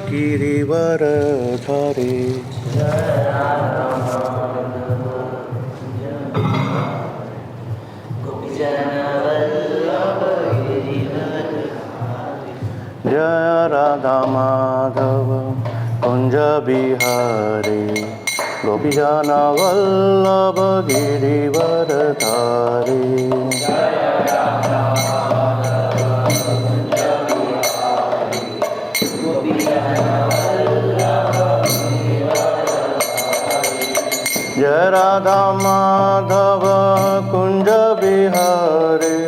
गिरिवरधारी जय राधा माधव कुंज बिहारी गोपीजन वल्लभ गिरिवरधारी जय राधा माधव कुंज बिहारी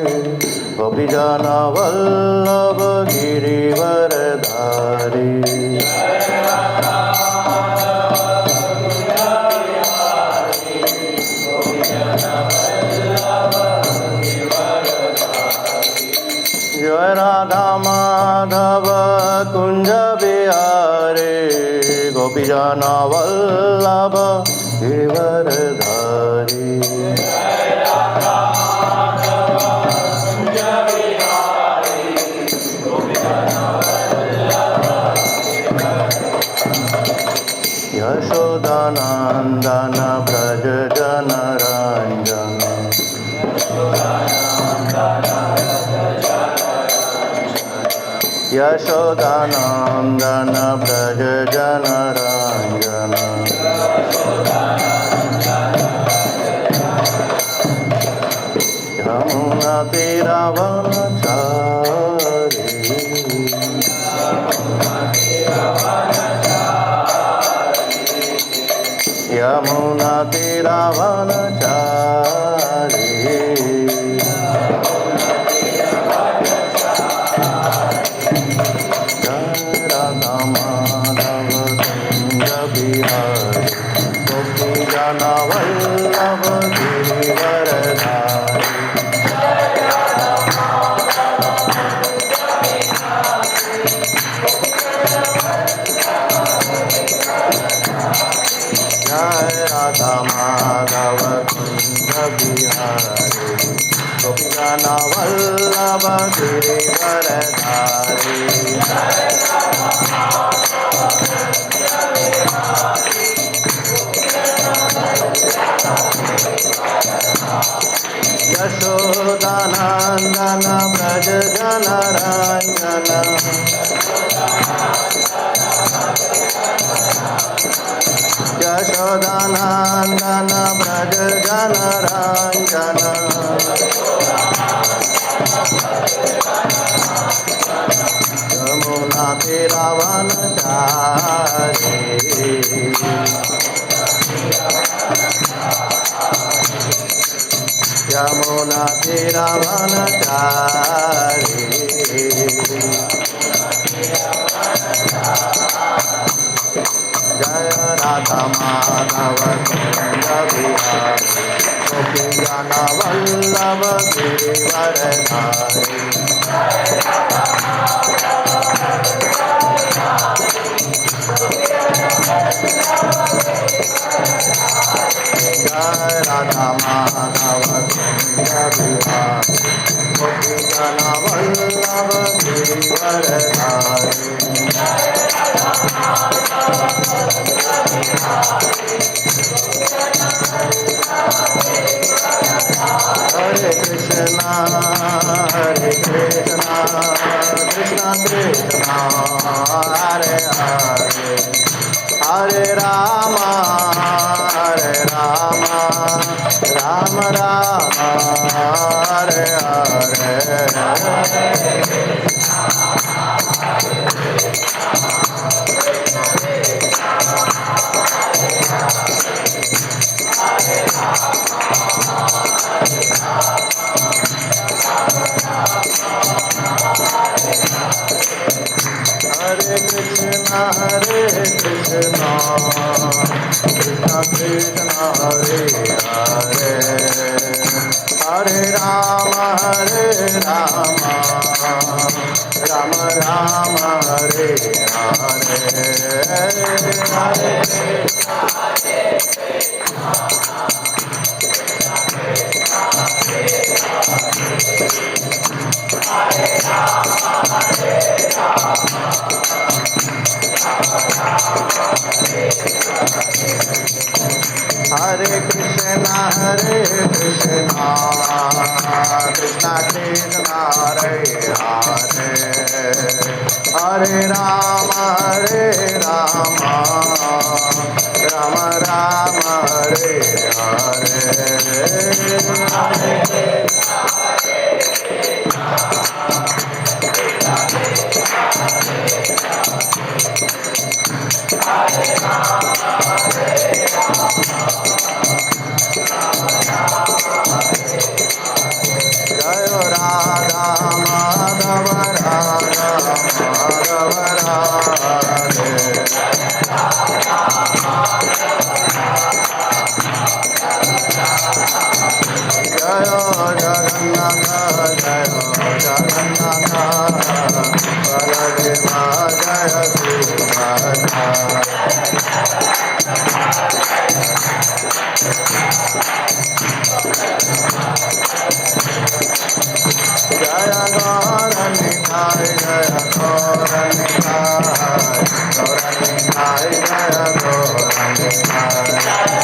गोपीजन वल्लभ गिरिवरधारी जय राधा माधव कुंज बिहारी गोपीजन वल्लभ गिरिवरधारी यशोदानंदन ब्रज जनरंजन यशोदानंदन ब्रज जनरंजन यमुना तीरावनचारी यमुना तीरावनचारी राधा माधव कुंज बिहारी गोपीजन वल्लभ गिरिवरधारी जय राधा माधव कुंज बिहारी गोपीजन वल्लभ गिरिवरधारी यशोदानंदन ब्रज जनरंजन यशोदानंदन ब्रज जनरंजन यमुना तीरावनचारी यमुना तीरावनचारी जय राधा माधव कुंज बिहारी गोपीजन वल्लभ गिरिवरधारी जय राधा माधव कुंज बिहारी गोपीजन वल्लभ गिरिवरधारी हरे Krishna Krishna Krishna Hare Hare Hare Ram Ram Ram Hare Hare Hare Krishna Krishna Krishna Hare Hare Hare Ram Ram Ram Hare Hare Hare Krishna Krishna Hare Hare Hare Rama Rama Rama Hare Hare Jayo Radha Madhava Radha Madhava Radhe Jayo Jagannatha Jayo Jagannatha Baladeva Jaya Subhadra Jaya Gauranitai Jaya Gauranitai Gauranitai Jaya Gauranitai Jaya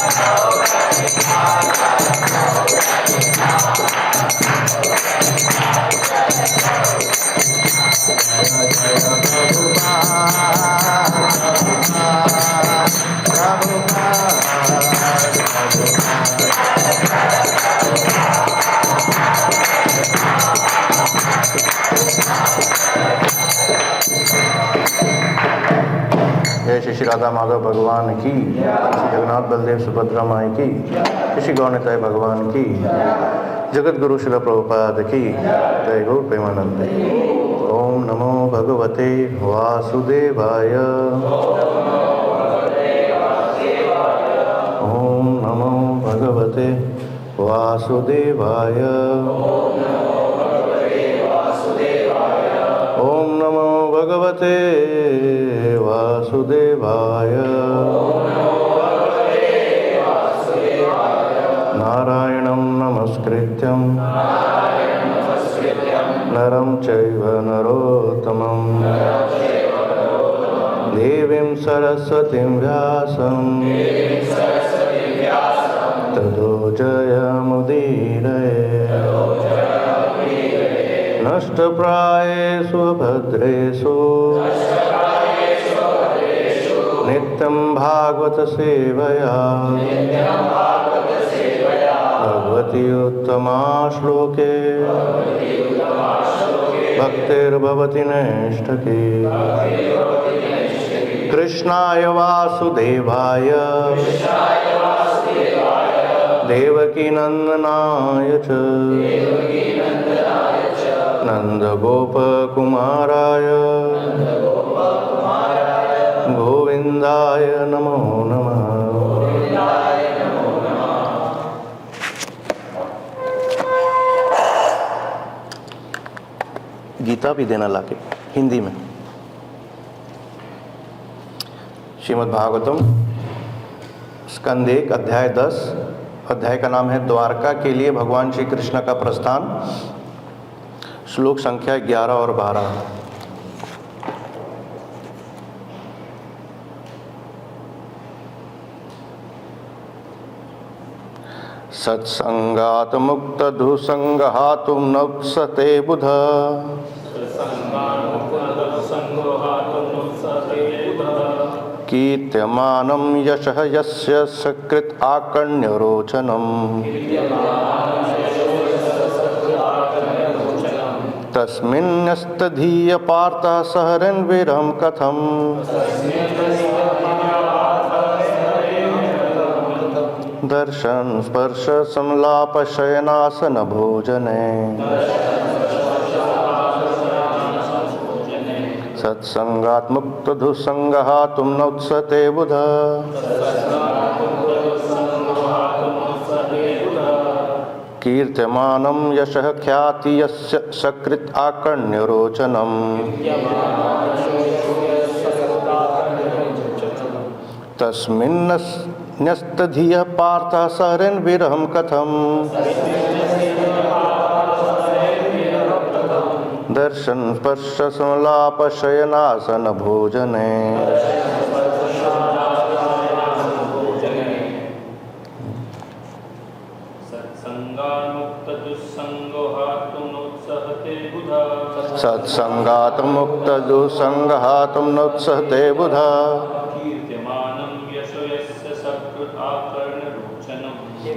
Jaya Prabhupada जय श्री श्री राधा माधव भगवान की, श्री जगन्नाथ बलदेव सुभद्रा माई की, श्री गौरनिताय भगवान की, जगत गुरु श्रील प्रभुपाद की जय। गौर प्रेमानंद। ओम नमो भगवते वासुदेवाय। ओम नमो भगवते वासुदेवाय। ओम नमो भगवते वासुदेवाय। नारायणं नमस्कृत्यं नरं चैव नरोत्तमं देवीं सरस्वतीं व्यासं ततो जयमुदीरये। नष्टप्रायेषु भद्रेषु नित्यं भागवत सेवया भगवती उत्तमा श्लोके भक्तिर्भवति नैष्ठकी। कृष्णाय वासुदेवाय देवकी नंदनाय च नंदगोपकुमाराय गोविंदाय नमो नमः। गीता भी देना लाके हिंदी में। श्रीमद् भागवतम स्कंद 1 अध्याय 10। अध्याय का नाम है द्वारका के लिए भगवान श्री कृष्ण का प्रस्थान। श्लोक संख्या 11 और 12। सत्संगात मुक्त धुसंगहातुं नप्सते बुध कीर्त्यमानं यशः यस्य सकृत् आकर्ण्यरोचनम् तस्मिन्नस्तधीय पार्थः सहरन्वीरं कथम् दर्शन स्पर्श संलाप शयनासन भोजने सत्संगात् मुक्त धुसंगहातुं नोत्सते बुध कीर्त्यमानं यशः ख्याति यस्य सकृत् आकर्ण्यरोचनम् तस्मिन्नस्तधियः पार्थः सहरन्वीरं कथम् दर्शन स्पर्श संलाप शयनासन भोजने। सत्संगात् मुक्तदुसंगहातुं नोत्सहते बुधा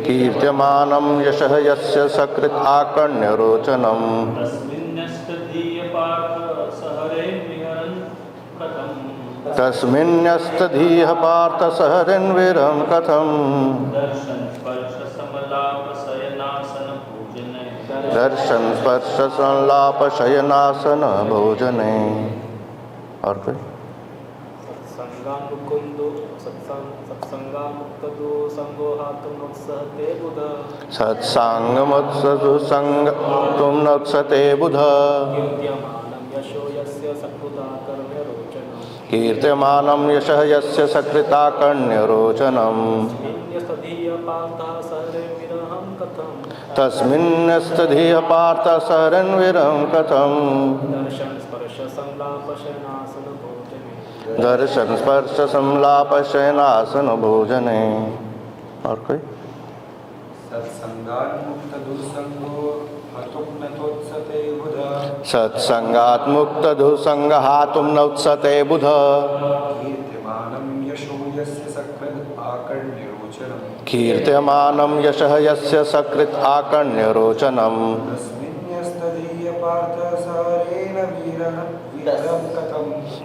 कीर्त्यमानं यशः यस्य सकृत् आकर्ण्यरोचनम् तस्मिन्यस्तधीयः पार्थ सहरन्विरं कथम् दर्शन स्पर्श संलाप शयनासन भोजने। और कोई सत्संगमुत्सुसंगतुं नोत्सते बुध कीर्त्यमानं यशः यस्य सकृताकर्ण्यरोचनम् तस्मिन्नस्तधीयः पार्थ सहरन्विरं कथम् दर्शन स्पर्श संलाप शयनासन भोजने। और कोई सत्संगात् मुक्तदुसंगहातुं नोत्सते बुध कीर्त्यमानं यशः यस्य सकृत् आकर्ण्यरोचनम्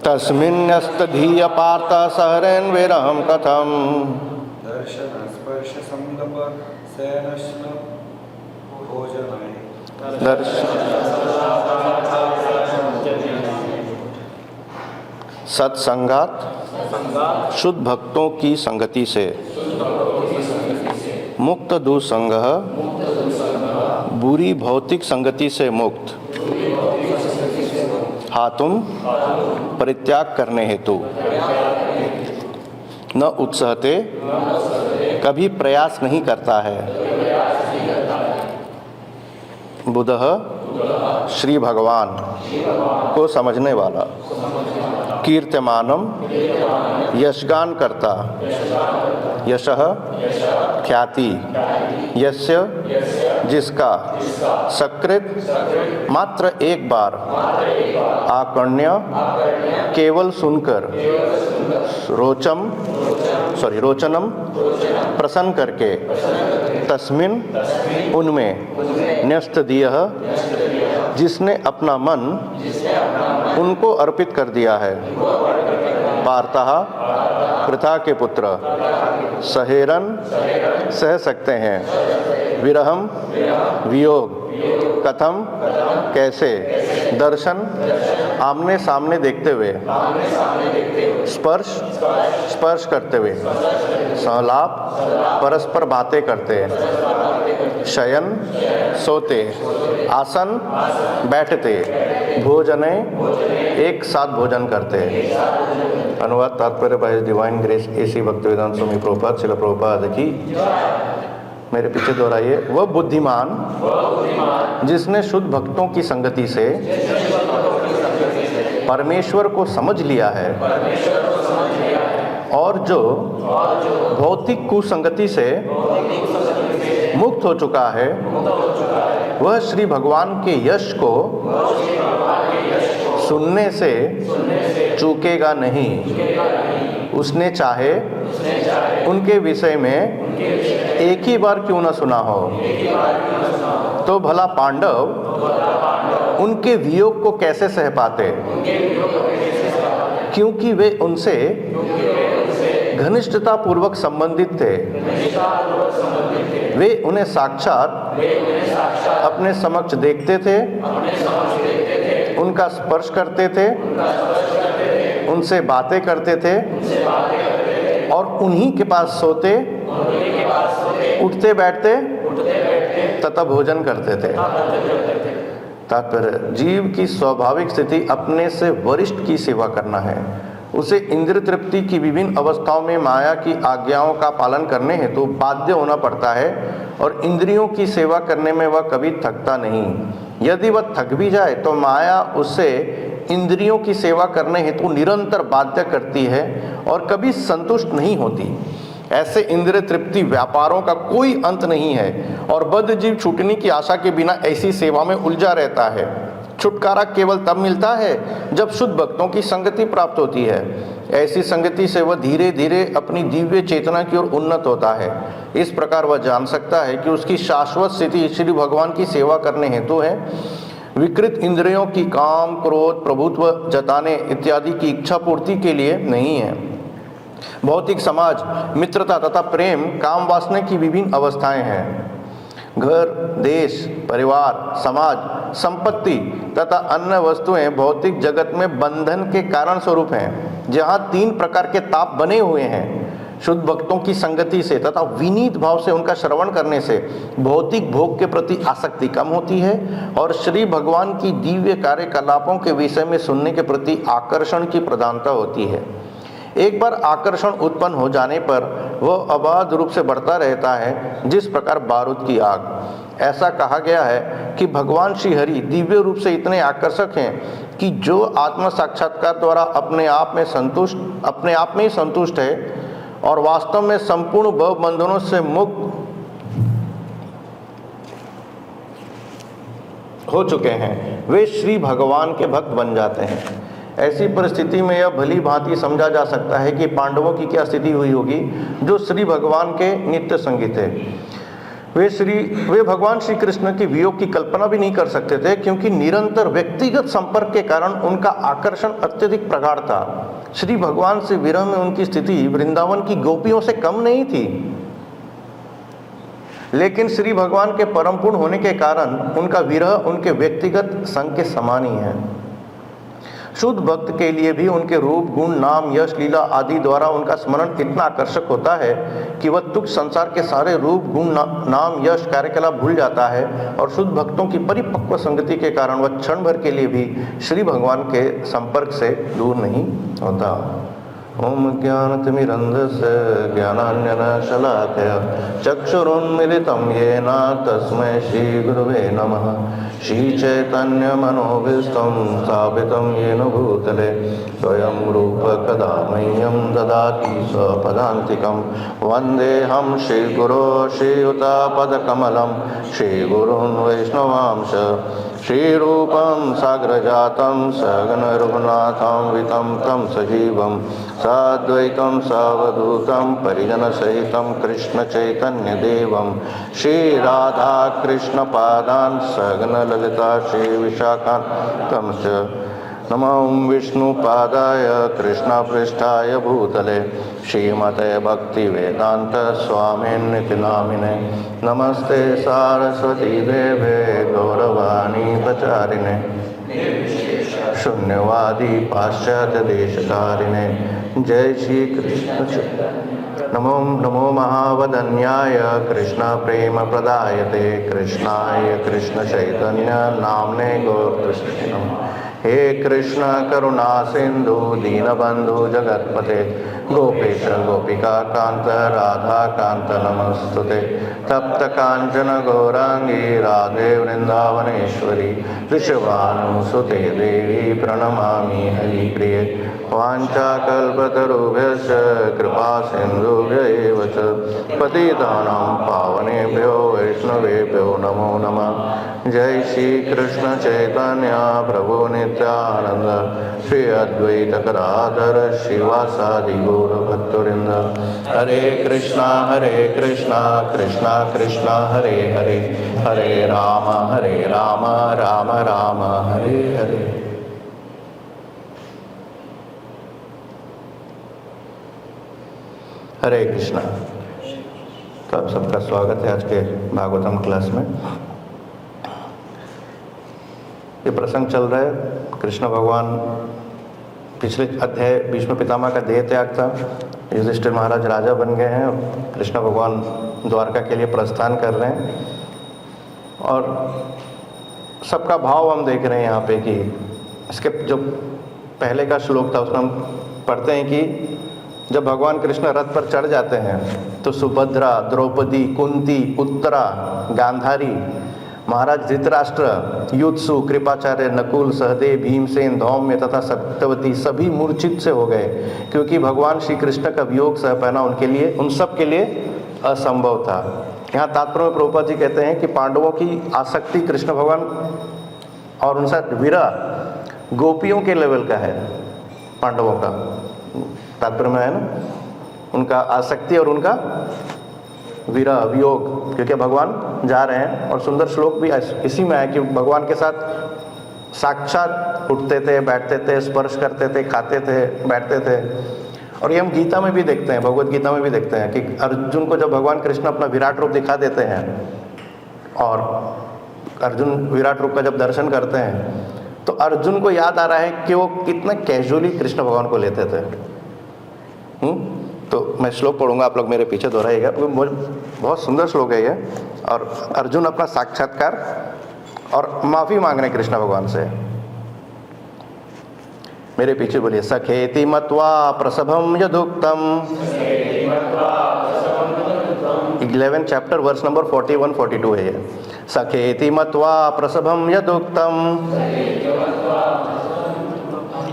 तस्मिन्नस्तधीयः पार्थ सहरन्विरं कथम् सत्संगात शुद्ध भक्तों की संगति से, मुक्त दुसंग बुरी भौतिक संगति से मुक्त, हातुम परित्याग करने हेतु, न उत्सहते कभी प्रयास नहीं करता है, बुधः श्री भगवान को समझने वाला, कीर्त्यमानम यशगान करता, यशः ख्याति, यस्य जिसका, सकृत मात्र एक बार, आकर्ण्य केवल सुनकर, रोचनम प्रसन्न करके, तस्मिन उनमें, न्यस्तदीयः जिसने अपना मन उनको अर्पित कर दिया है, पार्थः पृथा के पुत्र, सहेरन सह सकते हैं, विरहम वियोग, कथम कैसे, दर्शन आमने सामने देखते हुए, स्पर्श करते हुए, संलाप परस्पर बातें करते, शयन सोते, आसन बैठते, भोजने एक साथ भोजन करते। अनुवाद तात्पर्य by divine grace A C Bhaktivedanta Swami Prabhupada Srila Prabhupada की। मेरे पीछे दोहराइए। वह बुद्धिमान जिसने शुद्ध भक्तों की संगति से परमेश्वर को समझ लिया है और जो भौतिक कुसंगति से मुक्त हो चुका है, वह श्री भगवान के यश को सुनने से चूकेगा नहीं। उसने चाहे उनके विषय में एक ही बार क्यों न सुना हो, तो भला पांडव उनके वियोग को कैसे सह पाते, क्योंकि वे उनसे घनिष्ठता पूर्वक संबंधित थे। वे उन्हें साक्षात अपने समक्ष देखते थे, उनका स्पर्श करते थे, उनसे बातें करते थे और उन्हीं के पास सोते, उठते बैठते तथा भोजन करते थे। तात्पर्य, जीव की स्वाभाविक स्थिति अपने से वरिष्ठ की सेवा करना है। उसे इंद्रिय तृप्ति की विभिन्न अवस्थाओं में माया की आज्ञाओं का पालन करने हेतु बाध्य होना पड़ता है और इंद्रियों की सेवा करने में वह कभी थकता नहीं। यदि वह थक भी जाए तो माया उसे इंद्रियों की सेवा करने हेतु निरंतर बाध्य करती है और कभी संतुष्ट नहीं होती। ऐसे इंद्रिय तृप्ति व्यापारों का कोई अंत नहीं है और बद्ध जीव छूटने की आशा के बिना ऐसी सेवा में उलझा रहता है। छुटकारा केवल तब मिलता है जब शुद्ध भक्तों की संगति प्राप्त होती है। ऐसी संगति से वह धीरे धीरे अपनी दिव्य चेतना की ओर उन्नत होता है। इस प्रकार वह जान सकता है कि उसकी शाश्वत स्थिति श्री भगवान की सेवा करने हेतु है। विकृत इंद्रियों की काम, क्रोध, प्रभुत्व जताने इत्यादि की इच्छा पूर्ति के लिए नहीं है। भौतिक समाज, मित्रता तथा प्रेम काम वासना की विभिन्न अवस्थाएं हैं। घर, देश, परिवार, समाज, संपत्ति तथा अन्य वस्तुएं भौतिक जगत में बंधन के कारण स्वरूप हैं। जहां 3 प्रकार के ताप बने हुए हैं। शुद्ध भक्तों की संगति से तथा विनीत भाव से उनका श्रवण करने से भौतिक भोग के प्रति आसक्ति कम होती है और श्री भगवान की दिव्य कार्यकलापों के विषय में सुनने के प्रति आकर्षण की प्रधानता होती है। एक बार आकर्षण उत्पन्न हो जाने पर वह अबाध रूप से बढ़ता रहता है, जिस प्रकार बारूद की आग। ऐसा कहा गया है कि भगवान श्री हरि दिव्य रूप से इतने आकर्षक हैं कि जो आत्म साक्षात्कार द्वारा अपने आप में ही संतुष्ट है और वास्तव में संपूर्ण भव बंधनों से मुक्त हो चुके हैं, वे श्री भगवान के भक्त बन जाते हैं। ऐसी परिस्थिति में यह भली भांति समझा जा सकता है कि पांडवों की क्या स्थिति हुई होगी जो श्री भगवान के नित्य संगी थे। वे भगवान श्री कृष्ण के वियोग की कल्पना भी नहीं कर सकते थे, क्योंकि निरंतर व्यक्तिगत संपर्क के कारण उनका आकर्षण अत्यधिक प्रगाढ़ था। श्री भगवान से विरह में उनकी स्थिति वृंदावन की गोपियों से कम नहीं थी, लेकिन श्री भगवान के परम पूर्ण होने के कारण उनका विरह उनके व्यक्तिगत संग के समान ही है। शुद्ध भक्त के लिए भी उनके रूप, गुण, नाम, यश, लीला आदि द्वारा उनका स्मरण इतना आकर्षक होता है कि वह तुच्छ संसार के सारे रूप, गुण, नाम, यश, कार्यकलाप भूल जाता है और शुद्ध भक्तों की परिपक्व संगति के कारण वह क्षण भर के लिए भी श्री भगवान के संपर्क से दूर नहीं होता। ओम ज्ञानतिमिरन्धस्य ज्ञानाञ्जनशलाकया चक्षुरुन्मिलितं येन तस्मै श्रीगुरवे नमः। श्रीचैतन्यमनोभीष्टं स्थापितं येन भूतले स्वयं रूप कदा मह्यं ददाति स्वपदान्तिकं। वन्देऽहं श्रीगुरो श्रीयुतापदकमलं श्रीगुरून् वैष्णवांश श्रीरूपं साग्रजातं सगणरघुनाथं वितं तं सजीवं साद्वैतं सावधूतं परिजनसहितं कृष्णचैतन्यदेवं श्रीराधाकृष्णपादान् सगणललिता श्रीविशाखान्तं च। नमो विष्णुपादाय कृष्णपृष्ठाय भूतले श्रीमते भक्तिवेदांत स्वामिन्निति नामिने। नमस्ते सारस्वती देवे गौरवाणी प्रचारिणे शून्यवादी पाश्चात्य देशकारिणे। जय श्री कृष्ण। नमो महावदन्याय कृष्ण प्रेम प्रदायते कृष्णाय कृष्ण चैतन्य नाम्ने गौरकृष्णे नमः। हे कृष्ण करुणा सिंधु दीनबंधु जगत्पते गोपेश गोपिका कांत राधा कांत नमस्तुते। तप्त कांचन गौरांगी राधे वृंदावनेश्वरी वृषभानुसुते देवी प्रणमामि हरिप्रिये। वाञ्छाकल्पतरुभ्यश्च कृपा सिन्धुभ्य एव च पतितानां पावनेभ्यो वैष्णवेभ्यो नमो नमः। जय श्री कृष्ण चैतन्य प्रभु नित्यानंद श्री अद्वैत गदाधर श्रीवासादि गौर भक्तवृंद। हरे कृष्णा कृष्णा कृष्णा हरे हरे, हरे राम राम राम हरे हरे। हरे कृष्णा। तो आप सबका स्वागत है आज के भागवतम क्लास में। ये प्रसंग चल रहा है, कृष्ण भगवान पिछले अध्याय भीष्म पितामह का देह त्याग था। युधिष्ठिर महाराज राजा बन गए हैं और कृष्ण भगवान द्वारका के लिए प्रस्थान कर रहे हैं। और सबका भाव हम देख रहे हैं यहाँ पे कि इसके जो पहले का श्लोक था उसमें हम पढ़ते हैं कि जब भगवान कृष्ण रथ पर चढ़ जाते हैं तो सुभद्रा, द्रौपदी, कुंती, उत्तरा, गांधारी महाराज धृतराष्ट्र, युत्सु, कृपाचार्य, नकुल, सहदेव, भीमसेन, धौम्य तथा सत्यवती सभी मूर्छित से हो गए, क्योंकि भगवान श्री कृष्ण का वियोग सह पाना उनके लिए, उन सब के लिए असंभव था। यहाँ तात्पर्य में प्रभुपाद जी कहते हैं कि पांडवों की आसक्ति कृष्ण भगवान और उनका विरह गोपियों के लेवल का है। पांडवों का तात्पर्य में है ना, उनका आसक्ति और उनका विरह वियोग, क्योंकि भगवान जा रहे हैं। और सुंदर श्लोक भी इसी में है कि भगवान के साथ साक्षात उठते थे, बैठते थे, स्पर्श करते थे, खाते थे, बैठते थे। और ये हम गीता में भी देखते हैं, भगवत गीता में भी देखते हैं कि अर्जुन को जब भगवान कृष्ण अपना विराट रूप दिखा देते हैं और अर्जुन विराट रूप का जब दर्शन करते हैं तो अर्जुन को याद आ रहा है कि वो कितना कैजुअली कृष्ण भगवान को लेते थे। तो मैं श्लोक पढ़ूंगा, आप लोग मेरे पीछे दोहराइएगा, बहुत सुंदर श्लोक है ये। और अर्जुन अपना साक्षात्कार और माफी मांग रहे हैं कृष्ण भगवान से। मेरे पीछे बोलिए, सखेति मत्वा प्रसभम यदुक्तम, 11 चैप्टर वर्स नंबर 41-42 है ये। सखेति मत्वा प्रसभम यदुक्तम,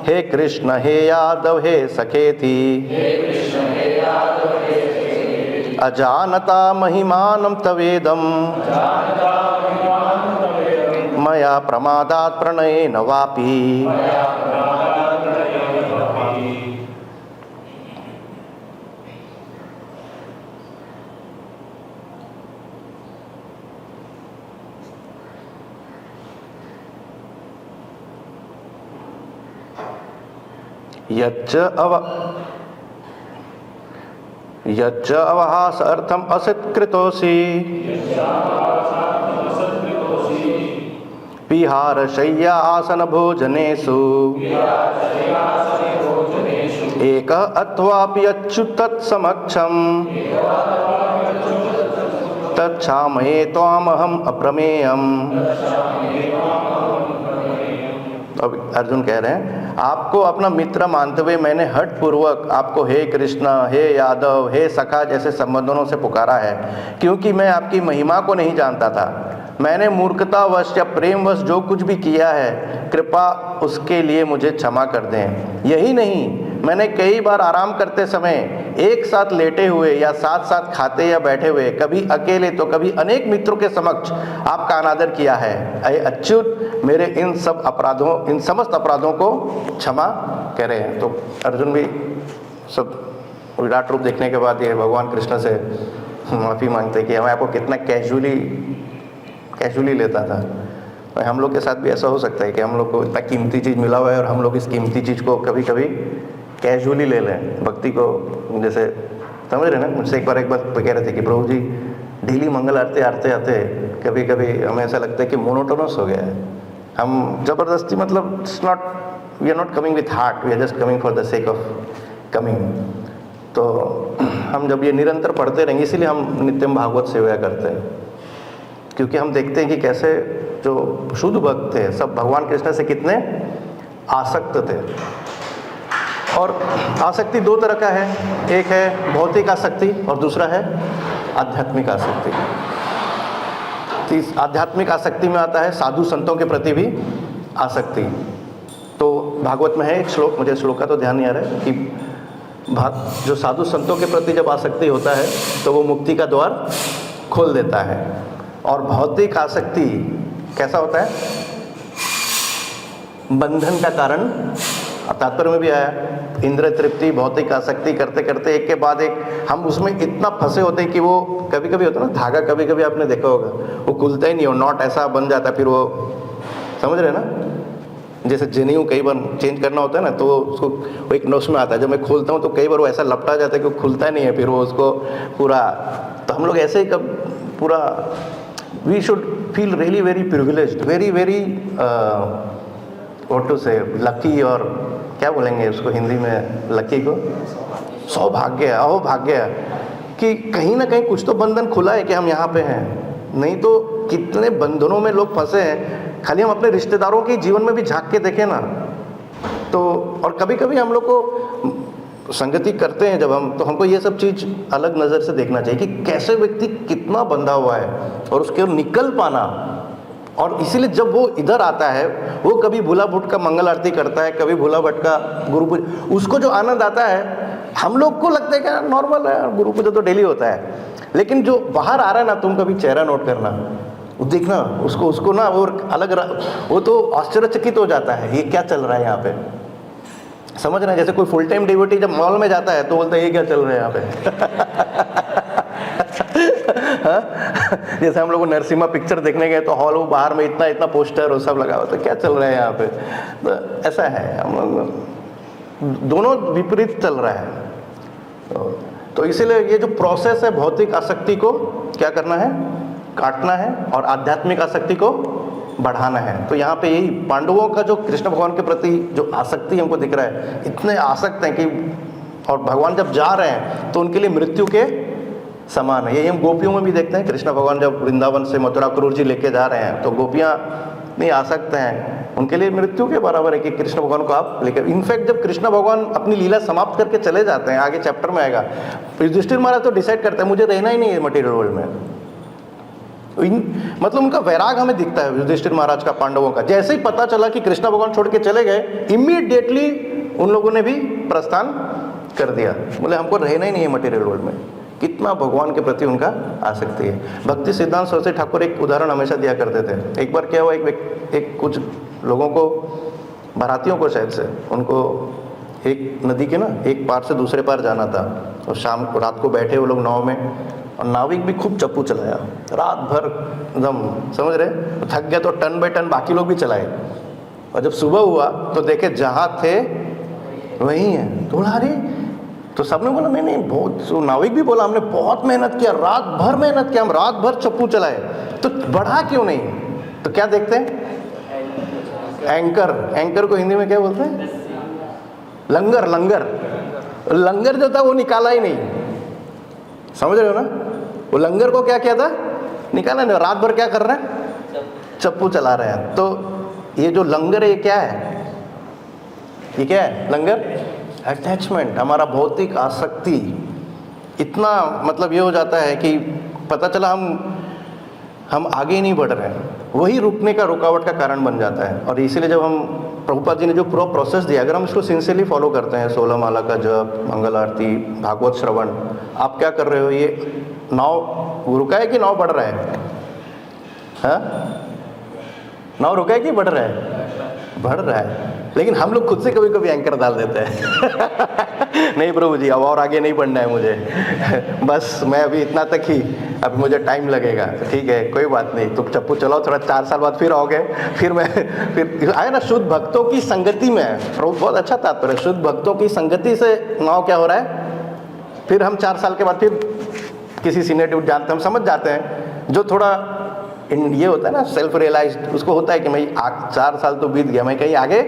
हे कृष्ण हे यादव हे सखेति, अजानता महिमानं तवेदं, मया प्रमादात् प्रणयेन वापि। यच्च अवहास अर्थम असत्कृतोसि, विहार शय्या आसन भोजनेषु, एक अथवापि अच्युत तत्समक्षम, तच्छामये त्वामहम अप्रमेयम। अब अर्जुन कह रहे हैं, आपको अपना मित्र मानते हुए मैंने हठ पूर्वक आपको हे कृष्ण, हे यादव, हे सखा जैसे संबोधनों से पुकारा है, क्योंकि मैं आपकी महिमा को नहीं जानता था। मैंने मूर्खतावश या प्रेमवश जो कुछ भी किया है, कृपा उसके लिए मुझे क्षमा कर दें। यही नहीं, मैंने कई बार आराम करते समय एक साथ लेटे हुए या साथ साथ खाते या बैठे हुए, कभी अकेले तो कभी अनेक मित्रों के समक्ष आपका अनादर किया है। अये अच्युत, मेरे इन समस्त अपराधों को क्षमा करें। तो अर्जुन भी सब विराट रूप देखने के बाद ये भगवान कृष्ण से माफ़ी मांगते कि हमें आपको कितना कैजुअली लेता था। और हम लोग के साथ भी ऐसा हो सकता है कि हम लोग को इतना कीमती चीज़ मिला हुआ है और हम लोग इस कीमती चीज़ को कभी कभी कैजुअली ले लें। भक्ति को जैसे समझ रहे ना, मुझसे एक बार कह रहे थे कि प्रभु जी डेली मंगल आरती आते आते कभी कभी हमें ऐसा लगता है कि मोनोटोनस हो गया है। हम जबरदस्ती, मतलब we are not coming with heart, we are just coming for the sake of coming. तो हम जब ये निरंतर पढ़ते रहेंगे, इसीलिए हम नित्यम भागवत सेवा करते हैं, क्योंकि हम देखते हैं कि कैसे जो शुद्ध भक्त थे सब भगवान कृष्ण से कितने आसक्त थे। और आसक्ति दो तरह का है, एक है भौतिक आसक्ति और दूसरा है आध्यात्मिक आसक्ति। तो इस आध्यात्मिक आसक्ति में आता है साधु संतों के प्रति भी आसक्ति। तो भागवत में है एक श्लोक, मुझे श्लोक का तो ध्यान नहीं आ रहा है, कि जो साधु संतों के प्रति जब आसक्ति होता है तो वो मुक्ति का द्वार खोल देता है। और भौतिक आसक्ति कैसा होता है? बंधन का कारण। तात्पर्य में भी आया, इंद्र तृप्ति भौतिक आसक्ति करते करते एक के बाद एक हम उसमें इतना फंसे होते हैं कि वो कभी कभी होता है ना, धागा कभी कभी आपने देखा होगा वो खुलता ही नहीं, हो नॉट ऐसा बन जाता है, फिर वो समझ रहे ना, जैसे जनेऊ कई बार चेंज करना होता है ना, तो उसको वो एक नोश में आता है, जब मैं खोलता हूँ तो कई बार वो ऐसा लपटा जाता है कि वो खुलता नहीं है, फिर वो उसको पूरा, तो हम लोग ऐसे ही कब पूरा we should feel really very privileged, very what to say lucky, और क्या बोलेंगे उसको हिंदी में, लकी को सौभाग्य, अहोभाग्य, कि कहीं ना कहीं कुछ तो बंधन खुला है कि हम यहाँ पे हैं। नहीं तो कितने बंधनों में लोग फंसे हैं। खाली हम अपने रिश्तेदारों के जीवन में भी झांक के देखें ना, तो और कभी कभी हम लोग को संगति करते हैं जब हम, तो हमको ये सब चीज़ अलग नज़र से देखना चाहिए कि कैसे व्यक्ति कितना बंधा हुआ है और उसके निकल पाना और इसीलिए जब वो इधर आता है, वो कभी भोला भट्ट का मंगल आरती करता है, कभी भोला भट्ट का गुरु पूजा, उसको जो आनंद आता है, हम लोग को लगता है कि नॉर्मल है, गुरु पूजा तो डेली होता है। लेकिन जो बाहर आ रहा है ना, तुम कभी चेहरा नोट करना, वो देखना, उसको ना वो अलग, वो तो आश्चर्यचकित हो जाता है, ये क्या चल रहा है यहाँ पे, समझ रहे हैं? जैसे कोई फुल टाइम डिवोटी जब मॉल में जाता है तो बोलता है ये क्या चल रहा है यहाँ पे। जैसे हम लोग नरसिम्हा पिक्चर देखने गए तो हॉल, वो बाहर में इतना इतना पोस्टर और सब लगा हुआ, तो क्या चल रहा है यहाँ पे। तो ऐसा है, हम लोग दोनों विपरीत चल रहा है। तो इसीलिए ये जो प्रोसेस है, भौतिक आसक्ति को क्या करना है, काटना है, और आध्यात्मिक आसक्ति को बढ़ाना है। तो यहाँ पे यही पांडवों का जो कृष्ण भगवान के प्रति जो आसक्ति हमको दिख रहा है, इतने आसक्त हैं कि, और भगवान जब जा रहे हैं तो उनके लिए मृत्यु के समान है। यही हम गोपियों में भी देखते हैं, कृष्ण भगवान जब वृंदावन से मथुरा क्रूर जी लेके जा रहे हैं तो गोपियाँ नहीं आसक्त हैं, उनके लिए मृत्यु के बराबर है कि कृष्ण भगवान को आप लेकर। इनफैक्ट जब कृष्ण भगवान अपनी लीला समाप्त करके चले जाते हैं, आगे चैप्टर में आएगा, युधिष्ठिर महाराज तो डिसाइड करते हैं मुझे रहना ही नहीं है मटेरियल वर्ल्ड में। मतलब उनका वैराग हमें दिखता है युधिष्ठिर महाराज का, पांडवों का। जैसे ही पता चला कि कृष्ण भगवान छोड़ के चले गए, इमीडिएटली उन लोगों ने भी प्रस्थान कर दिया, बोले हमको रहना ही नहीं है मटेरियल वर्ल्ड में। कितना भगवान के प्रति उनका आसक्ति है। भक्ति सिद्धांत सरस्वती ठाकुर एक उदाहरण हमेशा दिया करते थे। एक बार क्या हुआ, एक कुछ लोगों को, बारातियों को शायद से, उनको एक नदी के ना एक पार से दूसरे पार जाना था, और शाम को रात को बैठे वो लोग नाव में, और नाविक भी खूब चप्पू चलाया रात भर एकदम, समझ रहे, थक गया तो टन बाय टन बाकी लोग भी चलाए। और जब सुबह हुआ तो देखे जहाँ थे वहीं है, तो बोला अरे, तो सबने बोला नहीं नहीं बहुत, तो नाविक भी बोला हमने बहुत मेहनत किया, रात भर मेहनत किया, हम रात भर चप्पू चलाए, तो बढ़ा क्यों नहीं? तो क्या देखते हैं, एंकर, एंकर को हिंदी में क्या बोलते हैं, लंगर, लंगर, लंगर जो था वो निकाला ही नहीं, समझ रहे हो ना? वो लंगर को क्या किया था, निकाला नहीं, रात भर क्या कर रहे हैं, चप्पू चला रहे हैं। तो ये जो लंगर है ये क्या है, ये क्या है लंगर? अटैचमेंट, हमारा भौतिक आसक्ति इतना, मतलब ये हो जाता है कि पता चला हम आगे ही नहीं बढ़ रहे हैं, वही रुकने का, रुकावट का कारण बन जाता है। और इसीलिए जब हम, प्रभुपाद जी ने जो पूरा प्रोसेस दिया, अगर हम इसको सिंसियरली फॉलो करते हैं, 16 माला का जप, मंगल आरती, भागवत श्रवण, आप क्या कर रहे हो, ये नाव रुका है कि नाव बढ़ रहा है? हाँ, नाव रुका है कि बढ़ रहा है? बढ़ रहा है। लेकिन हम लोग खुद से कभी कभी एंकर डाल देते हैं। नहीं प्रभु जी अब और आगे नहीं बढ़ना है मुझे, बस मैं अभी इतना तक ही, अभी मुझे टाइम लगेगा। ठीक है कोई बात नहीं, तुम चप्पू चलाओ, थोड़ा 4 साल बाद फिर आओगे, फिर आए ना। शुद्ध भक्तों की संगति में, प्रभु बहुत अच्छा तात्पर्य, शुद्ध भक्तों की संगति से नाव क्या हो रहा है, फिर हम 4 साल के बाद फिर किसी सीनियर ड्यूट जानते, हम समझ जाते हैं। जो थोड़ा ये होता है ना सेल्फ रियलाइज्ड, उसको होता है कि मैं 4 साल तो बीत गया, मैं कहीं आगे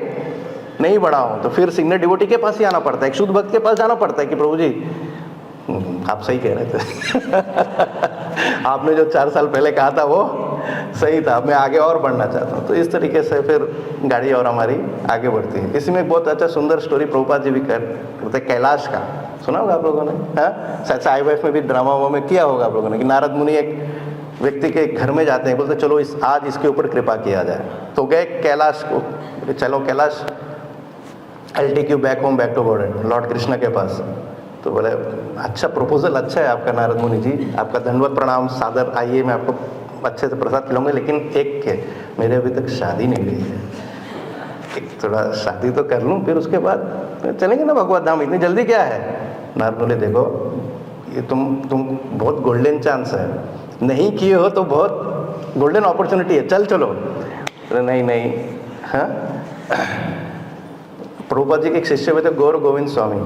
नहीं बढ़ा हूँ, तो फिर सीनियर डिवोटी के पास ही आना पड़ता है, एक शुद्ध भक्त के पास जाना पड़ता है कि प्रभु जी आप सही कह रहे थे। आपने जो 4 साल पहले कहा था वो सही था, मैं आगे और बढ़ना चाहता हूँ। तो इस तरीके से फिर गाड़ी और हमारी आगे बढ़ती है। इसमें एक बहुत अच्छा सुंदर स्टोरी प्रभुपाद जी भी करते, कैलाश का सुना होगा आप लोगों ने, हाँ शायद IYF में भी ड्रामा में किया होगा आप लोगों ने, कि नारद मुनि एक व्यक्ति के घर में जाते हैं, बोलते चलो आज इसके ऊपर कृपा किया जाए। तो गए कैलाश को, चलो Kailash I'll take you back home, back to Lord Krishna के पास। तो बोले अच्छा प्रपोजल अच्छा है आपका नारद मुनि जी, आपका धन्यवाद प्रणाम सादर, आइए मैं आपको अच्छे से प्रसाद खिलाऊंगा, लेकिन एक के मेरे अभी तक शादी नहीं हुई है, एक थोड़ा शादी तो कर लूँ फिर उसके बाद चलेंगे ना भगवत धाम, इतनी जल्दी क्या है? नारद बोले देखो ये तुम बहुत गोल्डन चांस है, नहीं किए हो तो बहुत गोल्डन अपॉर्चुनिटी है, चलो। नहीं नहीं, हाँ प्रभुपाद जी के एक शिष्य हुए थे गौर गोविंद स्वामी,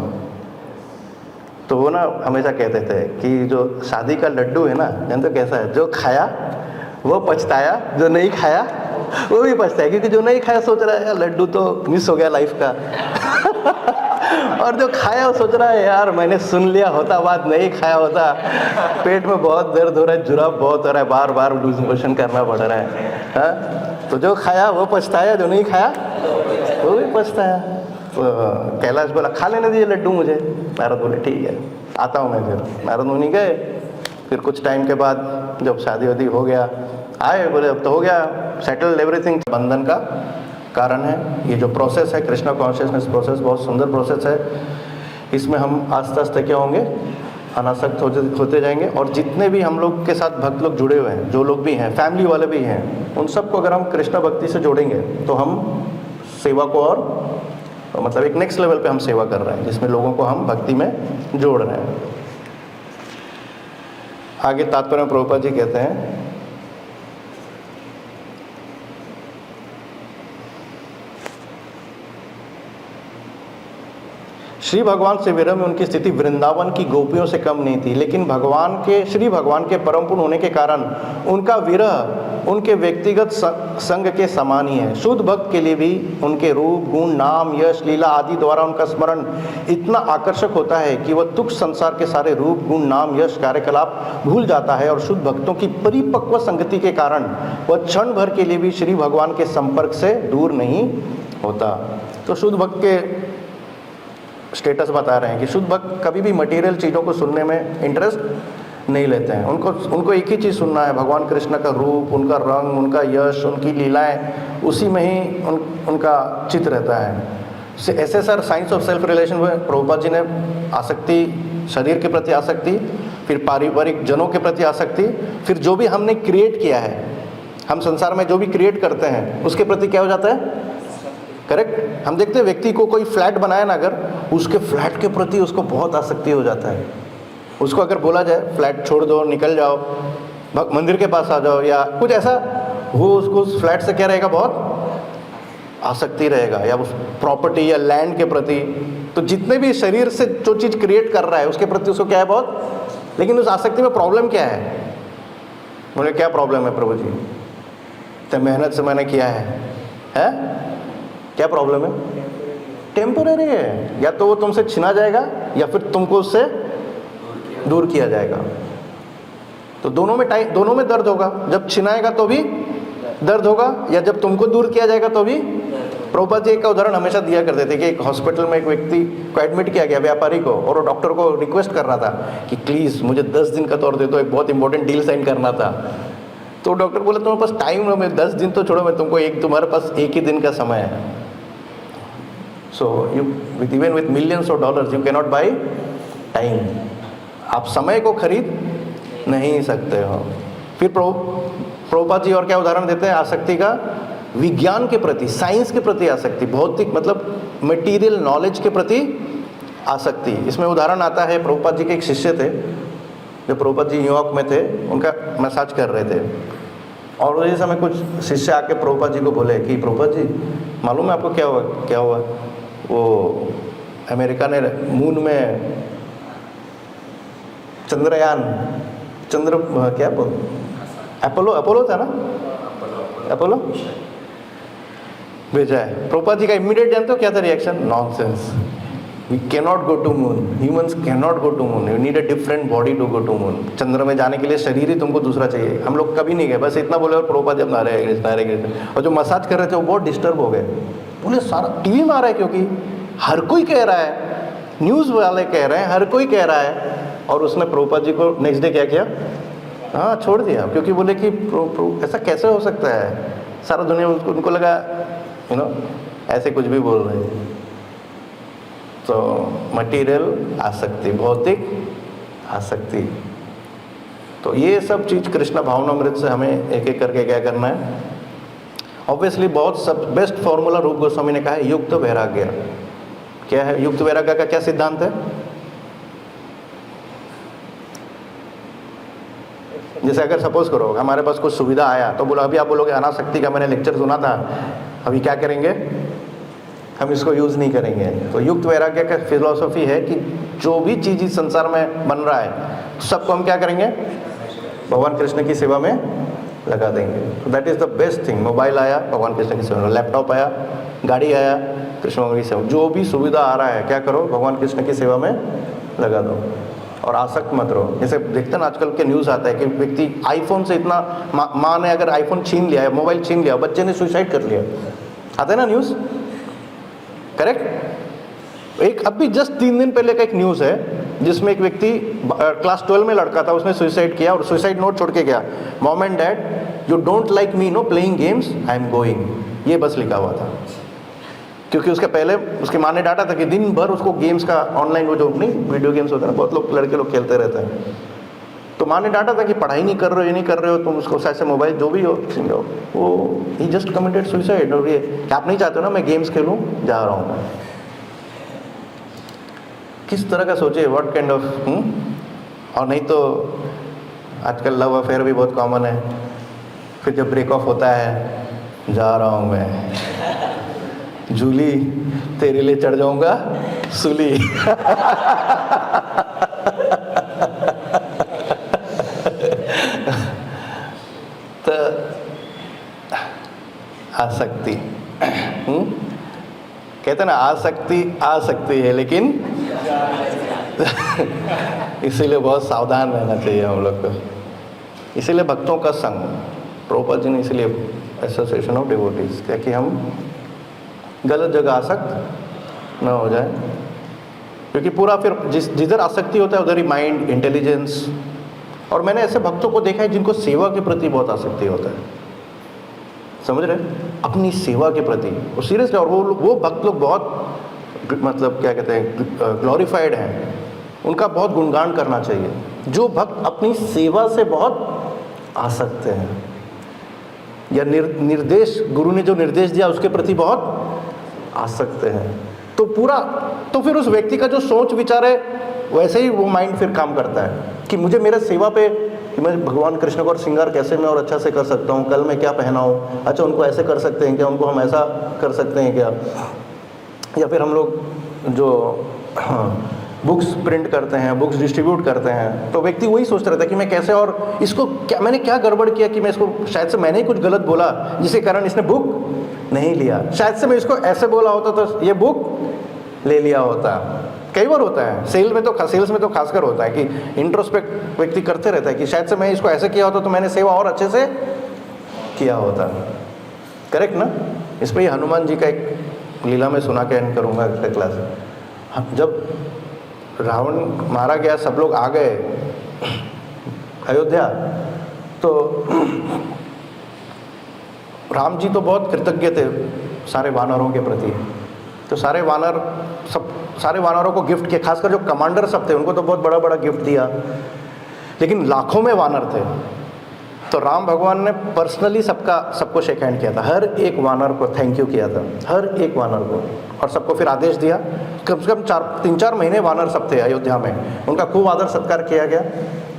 तो वो ना हमेशा कहते थे कि जो शादी का लड्डू है ना, जानते कैसा है, जो खाया वो पछताया, जो नहीं खाया वो भी पछताया, क्योंकि जो नहीं खाया सोच रहा है लड्डू तो मिस हो गया लाइफ का। और जो खाया वो सोच रहा है यार मैंने सुन लिया होता, बात नहीं खाया होता, पेट में बहुत दर्द हो रहा है, जुराब बहुत हो रहा है, बार बार लूज मोशन करना पड़ रहा है। हाँ तो जो खाया वो पछताया, जो नहीं खाया वो भी पछताया। तो कैलाश बोला खा लेने दीजिए लड्डू मुझे। नारद बोले ठीक है आता हूँ मैं। फिर नारद मुनि गए, फिर कुछ टाइम के बाद जब शादी वादी हो गया आए, बोले अब तो हो गया, सेटल्ड एवरीथिंग। बंधन का कारण है ये जो प्रोसेस है, कृष्णा कॉन्शियसनेस प्रोसेस, बहुत सुंदर प्रोसेस है। इसमें हम आस्ते आस्ते क्या होंगे, अनासक्त होते जाएंगे। और जितने भी हम लोग के साथ भक्त लोग जुड़े हुए हैं, जो लोग भी हैं, फैमिली वाले भी हैं, उन सबको अगर हम कृष्णा भक्ति से जोड़ेंगे तो हम सेवा को और मतलब एक नेक्स्ट लेवल पे हम सेवा कर रहे हैं, जिसमें लोगों को हम भक्ति में जोड़ रहे हैं। आगे तात्पर्य में प्रभुपाद जी कहते हैं, श्री भगवान से विरह में उनकी स्थिति वृंदावन की गोपियों से कम नहीं थी, लेकिन श्री भगवान के परम पूर्ण होने के कारण उनका विरह उनके व्यक्तिगत संग के समान ही है। शुद्ध भक्त के लिए भी उनके रूप, गुण, नाम, यश, लीला आदि द्वारा उनका स्मरण इतना आकर्षक होता है कि वह तुच्छ संसार के सारे रूप, गुण, नाम, यश, कार्यकलाप भूल जाता है। और शुद्ध भक्तों की परिपक्व संगति के कारण वह क्षण भर के लिए भी श्री भगवान के संपर्क से दूर नहीं होता। तो शुद्ध भक्त के स्टेटस बता रहे हैं कि शुद्ध भक्त कभी भी मटेरियल चीज़ों को सुनने में इंटरेस्ट नहीं लेते हैं। उनको एक ही चीज़ सुनना है, भगवान कृष्ण का रूप, उनका रंग, उनका यश, उनकी लीलाएं, उसी में ही उनका चित्त रहता है। ऐसे sir science of self relation में प्रभुपाद जी ने आसक्ति, शरीर के प्रति आसक्ति, फिर पारिवारिक जनों के प्रति आसक्ति, फिर जो भी हमने क्रिएट किया है, हम संसार में जो भी क्रिएट करते हैं उसके प्रति क्या हो जाता है, करेक्ट। हम देखते हैं व्यक्ति को कोई फ्लैट बनाया ना, अगर उसके फ्लैट के प्रति उसको बहुत आसक्ति हो जाता है। उसको अगर बोला जाए फ्लैट छोड़ दो, निकल जाओ, मंदिर के पास आ जाओ या कुछ ऐसा, वो उसको उस फ्लैट से क्या रहेगा, बहुत आसक्ति रहेगा, या उस प्रॉपर्टी या लैंड के प्रति। तो जितने भी शरीर से जो चीज़ क्रिएट कर रहा है उसके प्रति उसको क्या है, बहुत। लेकिन उस आसक्ति में प्रॉब्लम क्या है, बोले क्या प्रॉब्लम है प्रभु जी, तो मेहनत से मैंने किया है? क्या प्रॉब्लम है? टेम्पररी है, या तो वो तुमसे छिना जाएगा या फिर तुमको उससे दूर किया जाएगा। तो दोनों में दर्द होगा। जब छिनाएगा तो भी दर्द होगा, या जब तुमको दूर किया जाएगा तो भी। प्रभुपाद जी का उदाहरण हमेशा दिया करते थे कि एक हॉस्पिटल में एक व्यक्ति को एडमिट किया गया, व्यापारी को, और वो डॉक्टर को रिक्वेस्ट कर रहा था कि प्लीज़ मुझे 10 दिन का तो और दे दो, एक बहुत इंपॉर्टेंट डील साइन करना था। तो डॉक्टर बोला तुम्हारे पास टाइम है, मैं 10 दिन तो छोड़ो, मैं तुमको तुम्हारे पास एक ही दिन का समय है। So even with millions of dollars you cannot buy time. आप समय को खरीद नहीं सकते हो। फिर प्रभुपाद जी और क्या उदाहरण देते हैं आसक्ति का, विज्ञान के प्रति, साइंस के प्रति आसक्ति, भौतिक मतलब मटेरियल नॉलेज के प्रति आसक्ति। इसमें उदाहरण आता है, प्रभुपाद जी के एक शिष्य थे, जो प्रभुपाद जी न्यूयॉर्क में थे, उनका मसाज कर रहे थे। और उसी समय कुछ शिष्य आके प्रभुपाद जी को बोले कि प्रभुपाद जी मालूम है आपको क्या हुआ, वो अमेरिका ने मून में चंद्रयान, क्या बोल, अपोलो था ना, अपोलो भेजा है। प्रभुपाद जी का इमीडिएट जानते हो क्या था reaction? Nonsense, we cannot go to moon, humans cannot go to moon, you need a different body to go to moon. चंद्र में जाने के लिए शरीर ही तुमको दूसरा चाहिए, हम लोग कभी नहीं गए, बस इतना बोले। और प्रभुपाद जी अपना हरे कृष्ण, और जो मसाज कर रहे थे वो बहुत डिस्टर्ब हो गए। बोले सारा टीवी में आ रहा है, क्योंकि हर कोई कह रहा है, न्यूज़ वाले कह रहे हैं, हर कोई कह रहा है। और उसने प्रभुपाद जी को नेक्स्ट डे क्या किया, हाँ छोड़ दिया, क्योंकि बोले कि ऐसा कैसे हो सकता है, सारा दुनिया उनको लगा ऐसे कुछ भी बोल रहे हैं। तो मटेरियल आसक्ति, भौतिक आसक्ति, तो ये सब चीज़ कृष्ण भावनामृत से हमें एक एक करके क्या करना है। ऑब्वियसली बहुत बेस्ट फॉर्मूला रूप गोस्वामी ने कहा है, युक्त वैराग्य। क्या है युक्त वैराग्य का क्या सिद्धांत है? जैसे अगर सपोज करो हमारे पास कुछ सुविधा आया, तो बोलो अभी आप बोलोगे अनासक्ति का मैंने लेक्चर सुना था, अभी क्या करेंगे, हम इसको यूज़ नहीं करेंगे। तो युक्त वैराग्य का फिलॉसफी है कि जो भी चीज़ इस संसार में बन रहा है सबको हम क्या करेंगे, भगवान कृष्ण की सेवा में लगा देंगे। तो that is the best thing. Mobile आया, भगवान कृष्ण की सेवा में, लैपटॉप आया, गाड़ी आया, कृष्ण भगवान की सेवा, जो भी सुविधा आ रहा है क्या करो, भगवान कृष्ण की सेवा में लगा दो और आसक्त मत रहो। जैसे देखते हैं ना आजकल के न्यूज़ आता है कि व्यक्ति आईफोन से इतना, माँ ने अगर आईफोन छीन लिया है, मोबाइल छीन लिया, बच्चे ने सुसाइड कर लिया, आता है ना न्यूज़, करेक्ट। एक अभी जस्ट 3 दिन पहले का एक न्यूज़ है जिसमें एक व्यक्ति क्लास 12 में लड़का था, उसने सुसाइड किया और सुसाइड नोट छोड़ के गया, mom and dad you don't like me know playing games, I am going, ये बस लिखा हुआ था। क्योंकि उसके पहले उसकी माँ ने डांटा था कि दिन भर उसको गेम्स का ऑनलाइन वो जो नहीं वीडियो गेम्स होते हैं ना, बहुत लोग लड़के लोग खेलते रहते हैं, तो माँ ने डांटा था कि पढ़ाई नहीं कर रहे हो, ये नहीं कर रहे हो तुम, उसको ऐसे मोबाइल जो भी हो वो ही जस्ट कमिटेड सुसाइड। और ये आप नहीं चाहते हो ना मैं गेम्स खेलूँ, जा रहा हूँ मैं। किस तरह का सोचे, व्हाट काइंड ऑफ। और नहीं तो आजकल लव अफेयर भी बहुत कॉमन है, फिर जब ब्रेक ऑफ होता है, जा रहा हूँ मैं जूली, तेरे लिए चढ़ जाऊंगा सूली। तो आसक्ति, कहते ना आसक्ति आ सकती है लेकिन इसीलिए बहुत सावधान रहना चाहिए हम लोग को। इसीलिए भक्तों का संग, प्रभुपाद जी ने इसीलिए एसोसिएशन ऑफ डिवोटीज, ताकि हम गलत जगह आसक्त न हो जाए। क्योंकि पूरा फिर जिधर आसक्ति होता है उधर ही माइंड, इंटेलिजेंस। और मैंने ऐसे भक्तों को देखा है जिनको सेवा के प्रति बहुत आसक्ति होता है, समझ रहे, अपनी सेवा के प्रति वो सीरियसली। और वो भक्त लोग बहुत मतलब क्या कहते हैं ग्लोरीफाइड हैं, उनका बहुत गुणगान करना चाहिए। जो भक्त अपनी सेवा से बहुत आसक्त हैं, या निर्देश, गुरु ने जो निर्देश दिया उसके प्रति बहुत आसक्त हैं, तो फिर उस व्यक्ति का जो सोच विचार है वैसे ही वो माइंड फिर काम करता है कि मुझे मेरे सेवा पे कि मैं भगवान कृष्ण को और श्रृंगार कैसे मैं और अच्छा से कर सकता हूँ, कल मैं क्या पहनाऊँ, अच्छा उनको ऐसे कर सकते हैं क्या, उनको हम ऐसा कर सकते हैं क्या। या फिर हम लोग जो बुक्स प्रिंट करते हैं, बुक्स डिस्ट्रीब्यूट करते हैं, तो व्यक्ति वही सोचता रहता है कि मैं कैसे, और इसको क्या मैंने क्या गड़बड़ किया कि मैं इसको, शायद से मैंने ही कुछ गलत बोला जिसके कारण इसने बुक नहीं लिया, शायद से मैं इसको ऐसे बोला होता तो ये बुक ले लिया होता। कई बार होता है सेल्स में तो खासकर होता है कि इंट्रोस्पेक्ट व्यक्ति करते रहता है कि शायद से मैं इसको ऐसे किया होता तो मैंने सेवा और अच्छे से किया होता। करेक्ट ना। इस पर हनुमान जी का एक लीला में सुना के एंड करूँगा अगले क्लास। जब रावण मारा गया, सब लोग आ गए अयोध्या, तो राम जी तो बहुत कृतज्ञ थे सारे वानरों के प्रति, तो सारे वानरों को गिफ्ट किया, खासकर जो कमांडर सब थे उनको तो बहुत बड़ा बड़ा गिफ्ट दिया, लेकिन लाखों में वानर थे, तो राम भगवान ने पर्सनली सबको शेक हैंड किया था, हर एक वानर को थैंक यू किया था, हर एक वानर को, और सबको फिर आदेश दिया, कम से कम 3-4 महीने वानर सब थे अयोध्या में, उनका खूब आदर सत्कार किया गया,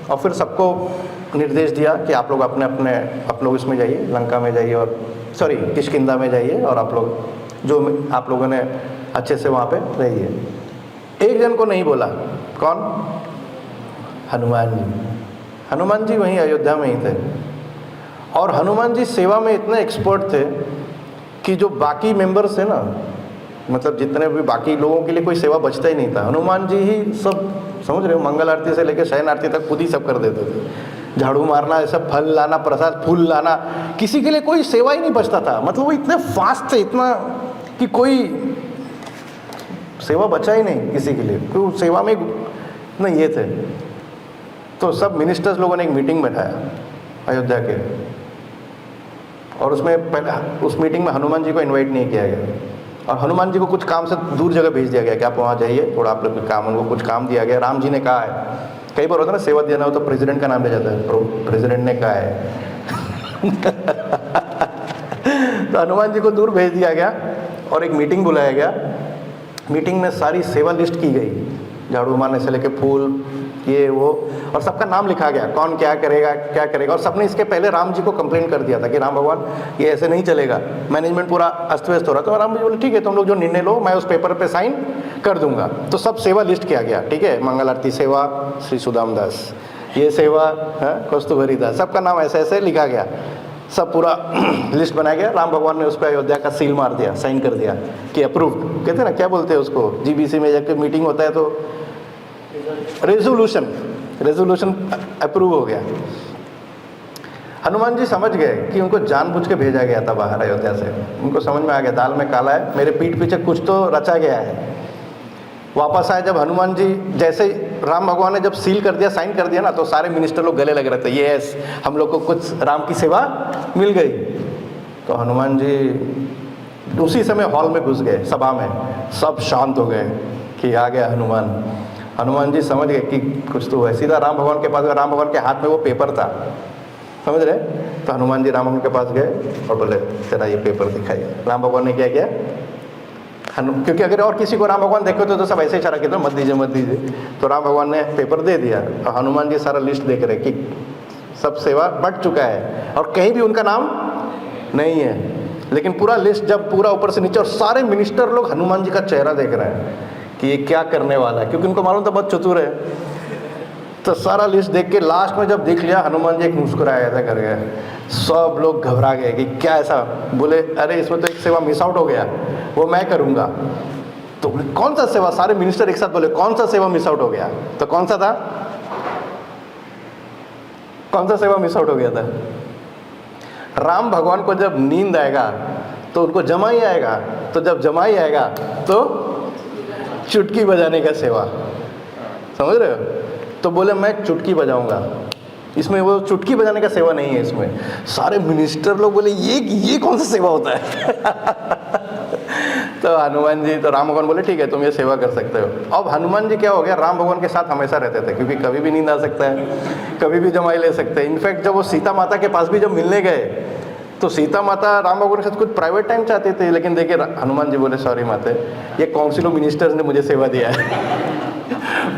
और फिर सबको निर्देश दिया कि आप लोग इसमें जाइए, लंका में जाइए, और सॉरी किष्किंधा में जाइए, और आप लोगों ने अच्छे से वहाँ पे रहिए। एक जन को नहीं बोला, कौन? हनुमान जी वहीं अयोध्या में ही थे, और हनुमान जी सेवा में इतने एक्सपर्ट थे कि जो बाकी मेंबर्स थे ना, मतलब जितने भी बाकी लोगों के लिए कोई सेवा बचता ही नहीं था, हनुमान जी ही सब, समझ रहे हो, मंगल आरती से लेकर शयन आरती तक खुद ही सब कर देते थे, झाड़ू मारना, ऐसा फल लाना, प्रसाद फूल लाना, किसी के लिए कोई सेवा ही नहीं बचता था। मतलब वो इतने फास्ट थे, इतना कि कोई सेवा बचा ही नहीं किसी के लिए, क्यों सेवा में इतना ये थे। तो सब मिनिस्टर्स लोगों ने एक मीटिंग बैठाया अयोध्या के, और उसमें पहले उस मीटिंग में हनुमान जी को इनवाइट नहीं किया गया, और हनुमान जी को कुछ काम से दूर जगह भेज दिया गया कि आप वहाँ जाइए, थोड़ा आप लोग के काम, उनको कुछ काम दिया गया। राम जी ने कहा है, कई बार होता है ना सेवा देना हो तो प्रेसिडेंट का नाम ले जाता है, प्रेसिडेंट ने कहा है। तो हनुमान जी को दूर भेज दिया गया और एक मीटिंग बुलाया गया। मीटिंग में सारी सेवा लिस्ट की गई, झाड़ू मारने से लेके फूल ये वो, और सबका नाम लिखा गया, कौन क्या करेगा। और सबने इसके पहले राम जी को कंप्लेंट कर दिया था कि राम भगवान ये ऐसे नहीं चलेगा, मैनेजमेंट पूरा अस्त व्यस्त हो रहा। तो राम जी बोले ठीक है, तुम लोग जो निर्णय लो मैं उस पेपर पे साइन कर दूंगा। तो सब सेवा लिस्ट किया गया, ठीक है, मंगल आरती सेवा श्री सुदाम दास, ये सेवा कस्तूरी दास, सबका नाम ऐसे ऐसे लिखा गया, सब पूरा लिस्ट बनाया गया। राम भगवान ने उस पर अयोध्या का सील मार दिया, साइन कर दिया कि अप्रूव्ड। कहते हैं ना, क्या बोलते हैं उसको, जीबीसी में जाकर मीटिंग होता है तो रेजोल्यूशन अप्रूव हो गया। हनुमान जी समझ गए कि उनको जानबूझ के भेजा गया था बाहर अयोध्या से, उनको समझ में आ गया दाल में काला है, मेरे पीठ पीछे कुछ तो रचा गया है। वापस आए जब हनुमान जी जैसे राम भगवान ने जब सील कर दिया, साइन कर दिया ना, तो सारे मिनिस्टर लोग गले लग रहे थे, यस हम लोग को कुछ राम की सेवा मिल गई। तो हनुमान जी उसी समय हॉल में घुस गए, सभा में, सब शांत हो गए कि आ गया हनुमान। हनुमान जी समझ गए कि कुछ तो है, सीधा राम भगवान के पास गए। राम भगवान के हाथ में वो पेपर था, समझ रहे। तो हनुमान जी राम भगवान के पास गए और बोले तेरा ये पेपर दिखाइए। राम भगवान ने क्या किया, क्योंकि अगर और किसी को राम भगवान देखे तो सब ऐसे ही चला के तो मत दीजिए मत दीजिए। तो राम भगवान ने पेपर दे दिया और हनुमान जी सारा लिस्ट देख रहे कि सब सेवा बट चुका है और कहीं भी उनका नाम नहीं है। लेकिन पूरा लिस्ट जब पूरा ऊपर से नीचे, और सारे मिनिस्टर लोग हनुमान जी का चेहरा देख रहे हैं कि ये क्या करने वाला है, क्योंकि उनको मालूम था बहुत चतुर है। तो सारा लिस्ट देख के लास्ट में जब देख लिया, हनुमान जी एक मुस्कुराया ऐसा कर गए। सब लोग घबरा गए कि क्या ऐसा, बोले अरे इसमें तो एक सेवा मिस आउट हो गया, वो मैं करूँगा। तो बोले कौन सा सेवा, सारे मिनिस्टर एक साथ बोले कौन सा सेवा मिस आउट हो गया। तो कौन सा था, कौन सा सेवा मिस आउट हो गया था। राम भगवान को जब नींद आएगा तो उनको जमाई आएगा, तो जब जमाई आएगा तो चुटकी बजाने का सेवा, समझ रहे हो। तो बोले मैं चुटकी बजाऊंगा, इसमें वो चुटकी बजाने का सेवा नहीं है इसमें। सारे मिनिस्टर लोग बोले ये कौन सा सेवा होता है। तो हनुमान जी, तो राम भगवान बोले ठीक है तुम ये सेवा कर सकते हो। अब हनुमान जी क्या हो गया, राम भगवान के साथ हमेशा रहते थे, क्योंकि कभी भी नींद आ सकता है, कभी भी जमाई ले सकते हैं। इनफैक्ट जब वो सीता माता के पास भी जब मिलने गए तो सीता माता राम भगवान के साथ कुछ प्राइवेट टाइम चाहते थे, लेकिन देखिए हनुमान जी बोले सॉरी माते, ये काउंसिल ऑफ मिनिस्टर्स ने मुझे सेवा दिया है।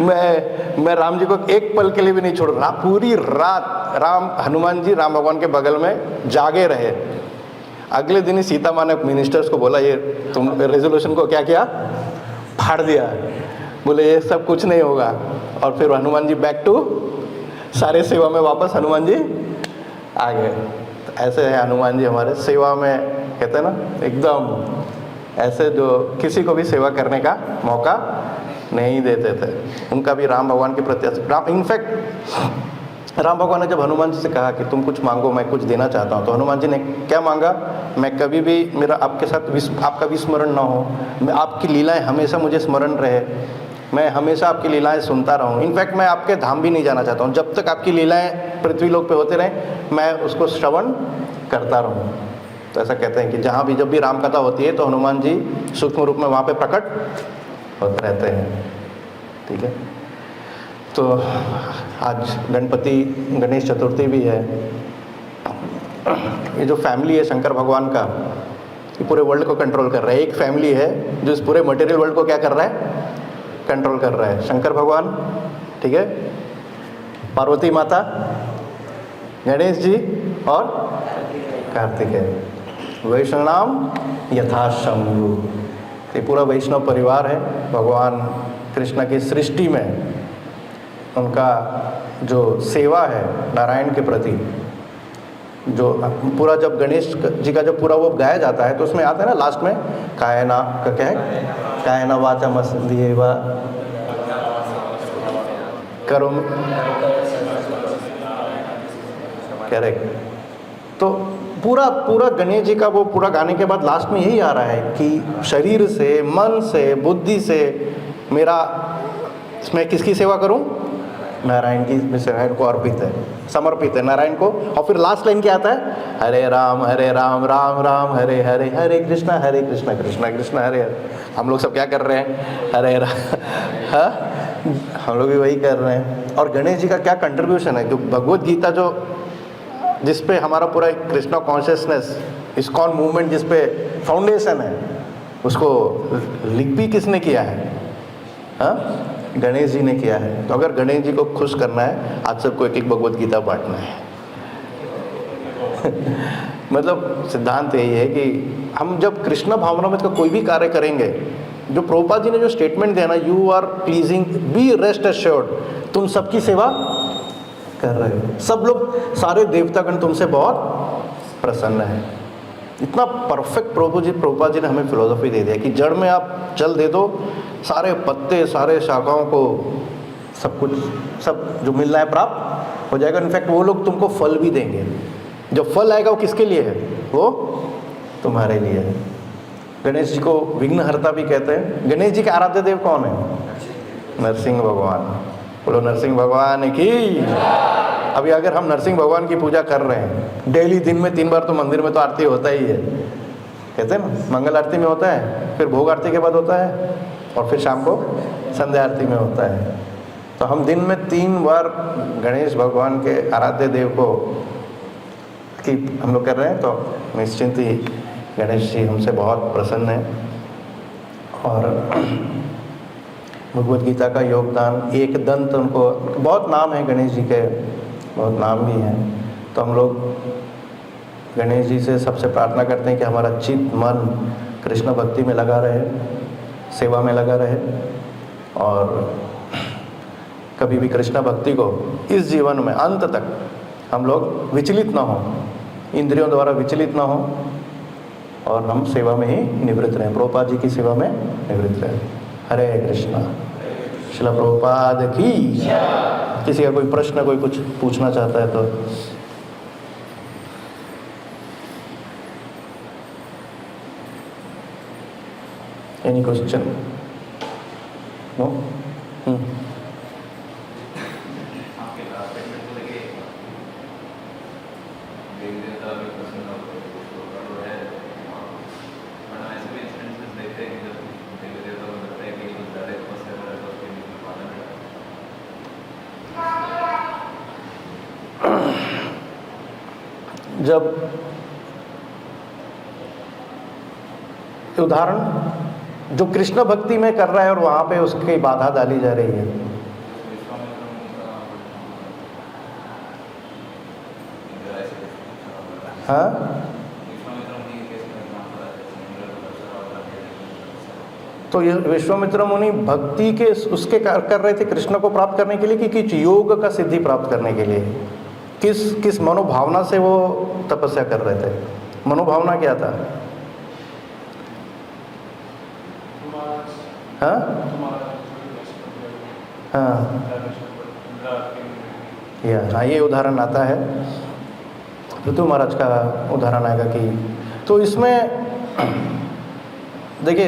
मैं राम जी को एक पल के लिए भी नहीं छोड़ रहा। पूरी रात हनुमान जी राम भगवान के बगल में जागे रहे। अगले दिन ही सीता माँ ने मिनिस्टर्स को बोला ये तुम रेजोल्यूशन को क्या किया, फाड़ दिया। बोले ये सब कुछ नहीं होगा। और फिर हनुमान जी बैक टू सारे सेवा में वापस हनुमान जी आ गए। तो ऐसे है हनुमान जी हमारे सेवा में, कहते हैं ना एकदम ऐसे जो किसी को भी सेवा करने का मौका नहीं देते थे। उनका भी राम भगवान के प्रति इनफैक्ट राम भगवान ने जब हनुमान जी से कहा कि तुम कुछ मांगो मैं कुछ देना चाहता हूँ, तो हनुमान जी ने क्या मांगा, मैं कभी भी मेरा आपके साथ आपका विस्मरण ना हो, मैं आपकी लीलाएं हमेशा मुझे स्मरण रहे, मैं हमेशा आपकी लीलाएं सुनता रहूं। इनफैक्ट मैं आपके धाम भी नहीं जाना चाहता हूं, जब तक आपकी लीलाएं पृथ्वी लोक पे होते रहें मैं उसको श्रवण करता रहूं। तो ऐसा कहते हैं कि जहाँ भी जब भी राम कथा होती है तो हनुमान जी सूक्ष्म रूप में वहाँ पे प्रकट होते रहते हैं। ठीक है, तो आज गणेश चतुर्थी भी है। ये जो फैमिली है शंकर भगवान का, ये पूरे वर्ल्ड को कंट्रोल कर रहा है। एक फैमिली है जो इस पूरे मटेरियल वर्ल्ड को क्या कर रहा है, कंट्रोल कर रहा है। शंकर भगवान, ठीक है, पार्वती माता, गणेश जी और कार्तिकेय, वैष्णव यथा शंभु। ये पूरा वैष्णव परिवार है। भगवान कृष्ण की सृष्टि में उनका जो सेवा है नारायण के प्रति, जो पूरा जब गणेश जी का जब पूरा वो गाया जाता है तो उसमें आता है ना लास्ट में कायना का क्या है, कायना वाचा मस्देवा करुम, करेक्ट। तो पूरा गणेश जी का वो पूरा गाने के बाद लास्ट में यही आ रहा है कि शरीर से, मन से, बुद्धि से मेरा, मैं किसकी सेवा करूं, नारायण की सेवा को अर्पित है, समर्पित है नारायण को। और फिर लास्ट लाइन क्या आता है, हरे राम राम राम हरे हरे, हरे कृष्णा कृष्णा कृष्णा हरे हरे। हम लोग सब क्या कर रहे हैं, हरे राम, हाँ हम लोग भी वही कर रहे हैं। और गणेश जी का क्या कंट्रीब्यूशन है, जो भगवत गीता जो जिस पे हमारा पूरा कृष्णा कॉन्शियसनेस इस्कॉन मूवमेंट जिस पे फाउंडेशन है, उसको लिख भी किसने किया है, हाँ गणेश जी ने किया है। तो अगर गणेश जी को खुश करना है, आज सबको एक एक भगवत गीता बांटना है। मतलब सिद्धांत यही है कि हम जब कृष्ण भावनामृत का कोई भी कार्य करेंगे, जो प्रभुपाद जी ने जो स्टेटमेंट दिया ना, you are pleasing, be rest assured, तुम सबकी सेवा कर रहे हो, सब लोग सारे देवतागण तुमसे बहुत प्रसन्न है। इतना परफेक्ट प्रभुपाद जी ने हमें फिलोसफी दे दिया कि जड़ में आप जल दे दो, सारे पत्ते सारे शाखाओं को सब कुछ, सब जो मिलना है प्राप्त हो जाएगा। इनफैक्ट वो लोग तुमको फल भी देंगे, जो फल आएगा वो किसके लिए है, वो तुम्हारे लिए है। गणेश जी को विघ्नहर्ता भी कहते हैं। गणेश जी के आराध्य देव कौन है, नरसिंह भगवान। बोलो नरसिंह भगवान की। अभी अगर हम नरसिंह भगवान की पूजा कर रहे हैं डेली, दिन में 3 बार तो मंदिर में तो आरती होता ही है, कहते हैं ना, मंगल आरती में होता है, फिर भोग आरती के बाद होता है, और फिर शाम को संध्या आरती में होता है। तो हम दिन में 3 बार गणेश भगवान के आराध्य देव को की हम लोग कर रहे हैं, तो निश्चिंत ही गणेश जी हमसे बहुत प्रसन्न है। और भगवद गीता का योगदान, एक दंत, उनको बहुत नाम है गणेश जी के, बहुत नाम भी हैं। तो हम लोग गणेश जी से सबसे प्रार्थना करते हैं कि हमारा चित्त मन कृष्ण भक्ति में लगा रहे, सेवा में लगा रहे, और कभी भी कृष्ण भक्ति को इस जीवन में अंत तक हम लोग विचलित ना हो, इंद्रियों द्वारा विचलित ना हो, और हम सेवा में ही निवृत्त रहें, प्रभुपाद जी की सेवा में निवृत्त रहें। हरे कृष्णा। श्रील प्रभुपाद की। किसी का कोई प्रश्न, कोई कुछ पूछना चाहता है तो एनी क्वेश्चन? नो? जब उदाहरण जो कृष्ण भक्ति में कर रहा है और वहां पे उसकी बाधा डाली जा रही है, हाँ, तो ये विश्वामित्र मुनि भक्ति के उसके कर रहे थे कृष्ण को प्राप्त करने के लिए, कि किस योग का सिद्धि प्राप्त करने के लिए, किस मनोभावना से वो तपस्या कर रहे थे? मनोभावना क्या था? हाँ हाँ, ये उदाहरण आता है, पृथु महाराज का उदाहरण आएगा कि, तो इसमें देखिए,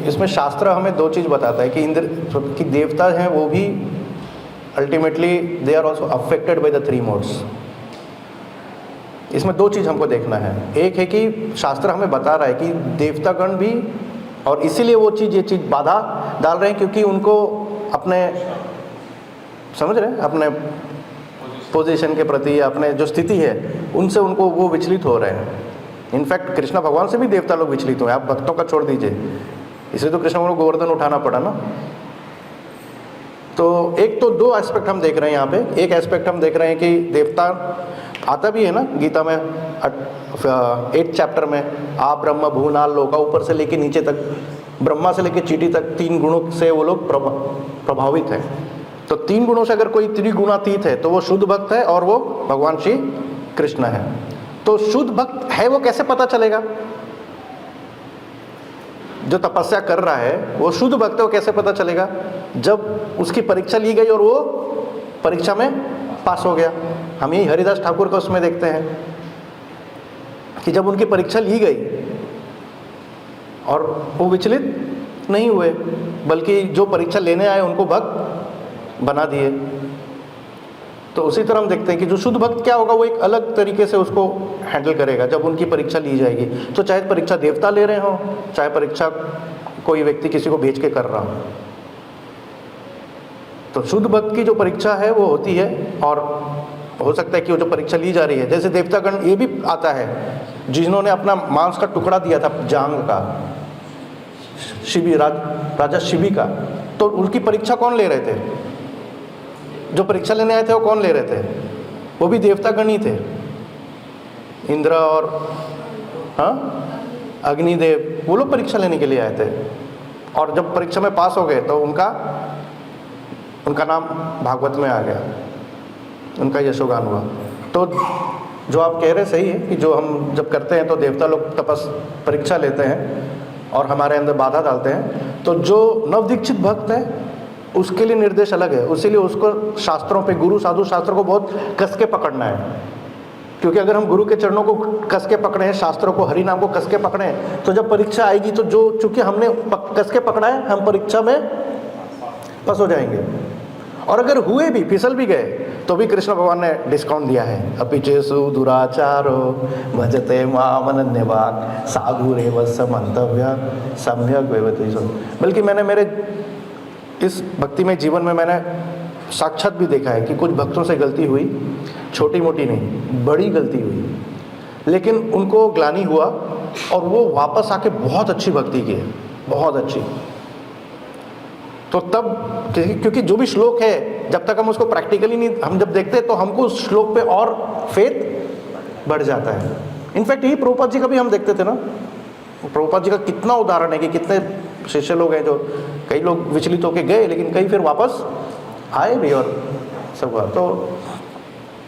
इसमें शास्त्र हमें 2 चीज़ बताता है कि इंद्र कि देवता हैं वो भी ultimately they are also affected by the 3 modes. इसमें 2 चीज़ हमको देखना है। एक है कि शास्त्र हमें बता रहा है कि देवतागण भी, और इसीलिए वो ये चीज़ बाधा डाल रहे हैं क्योंकि उनको अपने, समझ रहे हैं, अपने पोजीशन के प्रति या अपने जो स्थिति है उनसे उनको वो विचलित हो रहे हैं। इनफैक्ट कृष्ण भगवान से भी देवता लोग विचलित हुए, आप भक्तों का छोड़ दीजिए, इसलिए तो कृष्ण को गोवर्धन उठाना पड़ा ना। तो एक तो 2 एस्पेक्ट हम देख रहे हैं यहाँ पे। एक एस्पेक्ट हम देख रहे हैं कि देवता आता भी है ना गीता में 8th चैप्टर में, आ ब्रह्म भूनाल लोका, ऊपर से लेके नीचे तक, ब्रह्मा से लेके चीटी तक 3 गुणों से वो लोग प्रभावित हैं। तो 3 गुणों से अगर कोई त्रिगुणातीत है तो वो शुद्ध भक्त है, और वो भगवान श्री कृष्ण है। तो शुद्ध भक्त है वो कैसे पता चलेगा? जो तपस्या कर रहा है वो शुद्ध भक्त है, वो कैसे पता चलेगा? जब उसकी परीक्षा ली गई और वो परीक्षा में पास हो गया। हम यही हरिदास ठाकुर का उसमें देखते हैं कि जब उनकी परीक्षा ली गई और वो विचलित नहीं हुए, बल्कि जो परीक्षा लेने आए उनको भक्त बना दिए। तो उसी तरह हम देखते हैं कि जो शुद्ध भक्त क्या होगा, वो एक अलग तरीके से उसको हैंडल करेगा जब उनकी परीक्षा ली जाएगी। तो चाहे परीक्षा देवता ले रहे हो, चाहे परीक्षा कोई व्यक्ति किसी को भेज के कर रहा हो, तो शुद्ध भक्त की जो परीक्षा है वो होती है। और हो सकता है कि वो जो परीक्षा ली जा रही है, जैसे देवतागण, ये भी आता है जिन्होंने अपना मांस का टुकड़ा दिया था जांग का, शिबी राजा शिबी का, तो उनकी परीक्षा कौन ले रहे थे? जो परीक्षा लेने आए थे वो कौन ले रहे थे? वो भी देवतागण ही थे, इंद्र और अग्निदेव, वो लोग परीक्षा लेने के लिए आए थे। और जब परीक्षा में पास हो गए तो उनका नाम भागवत में आ गया, उनका यशोगान हुआ। तो जो आप कह रहे सही है कि जो हम जब करते हैं तो देवता लोग परीक्षा लेते हैं और हमारे अंदर बाधा डालते हैं। तो जो नवदीक्षित भक्त है उसके लिए निर्देश अलग है, इसीलिए उसको शास्त्रों पे, गुरु साधु शास्त्रों को बहुत कस के पकड़ना है। क्योंकि अगर हम गुरु के चरणों को कस के पकड़े हैं, शास्त्रों को, हरि नाम को कस के पकड़े हैं, तो जब परीक्षा आएगी तो चूंकि हमने कस के पकड़ा है, हम परीक्षा में पास हो जाएंगे। और अगर हुए भी, फिसल भी गए, तो भी कृष्ण भगवान ने डिस्काउंट दिया है। अपिचेसु दुराचारो भजते मामनन्यवाक् साधुरेवस्य मंतव्य सम्यक व्यवतिषु। बल्कि मैंने मेरे इस भक्ति में जीवन में मैंने साक्षात भी देखा है कि कुछ भक्तों से गलती हुई, छोटी मोटी नहीं, बड़ी गलती हुई, लेकिन उनको ग्लानि हुआ और वो वापस आके बहुत अच्छी भक्ति की है, बहुत अच्छी। तो तब, क्योंकि जो भी श्लोक है, जब तक हम उसको प्रैक्टिकली नहीं हम जब देखते हैं तो हमको उस श्लोक पे और फेथ बढ़ जाता है। इनफैक्ट यही प्रभुपाद जी का भी हम देखते थे ना, प्रभुपाद जी का कितना उदाहरण है कि कितने शिष्य लोग हैं जो कई लोग विचलित होकर गए, लेकिन कई फिर वापस आए भी और सब हुआ। तो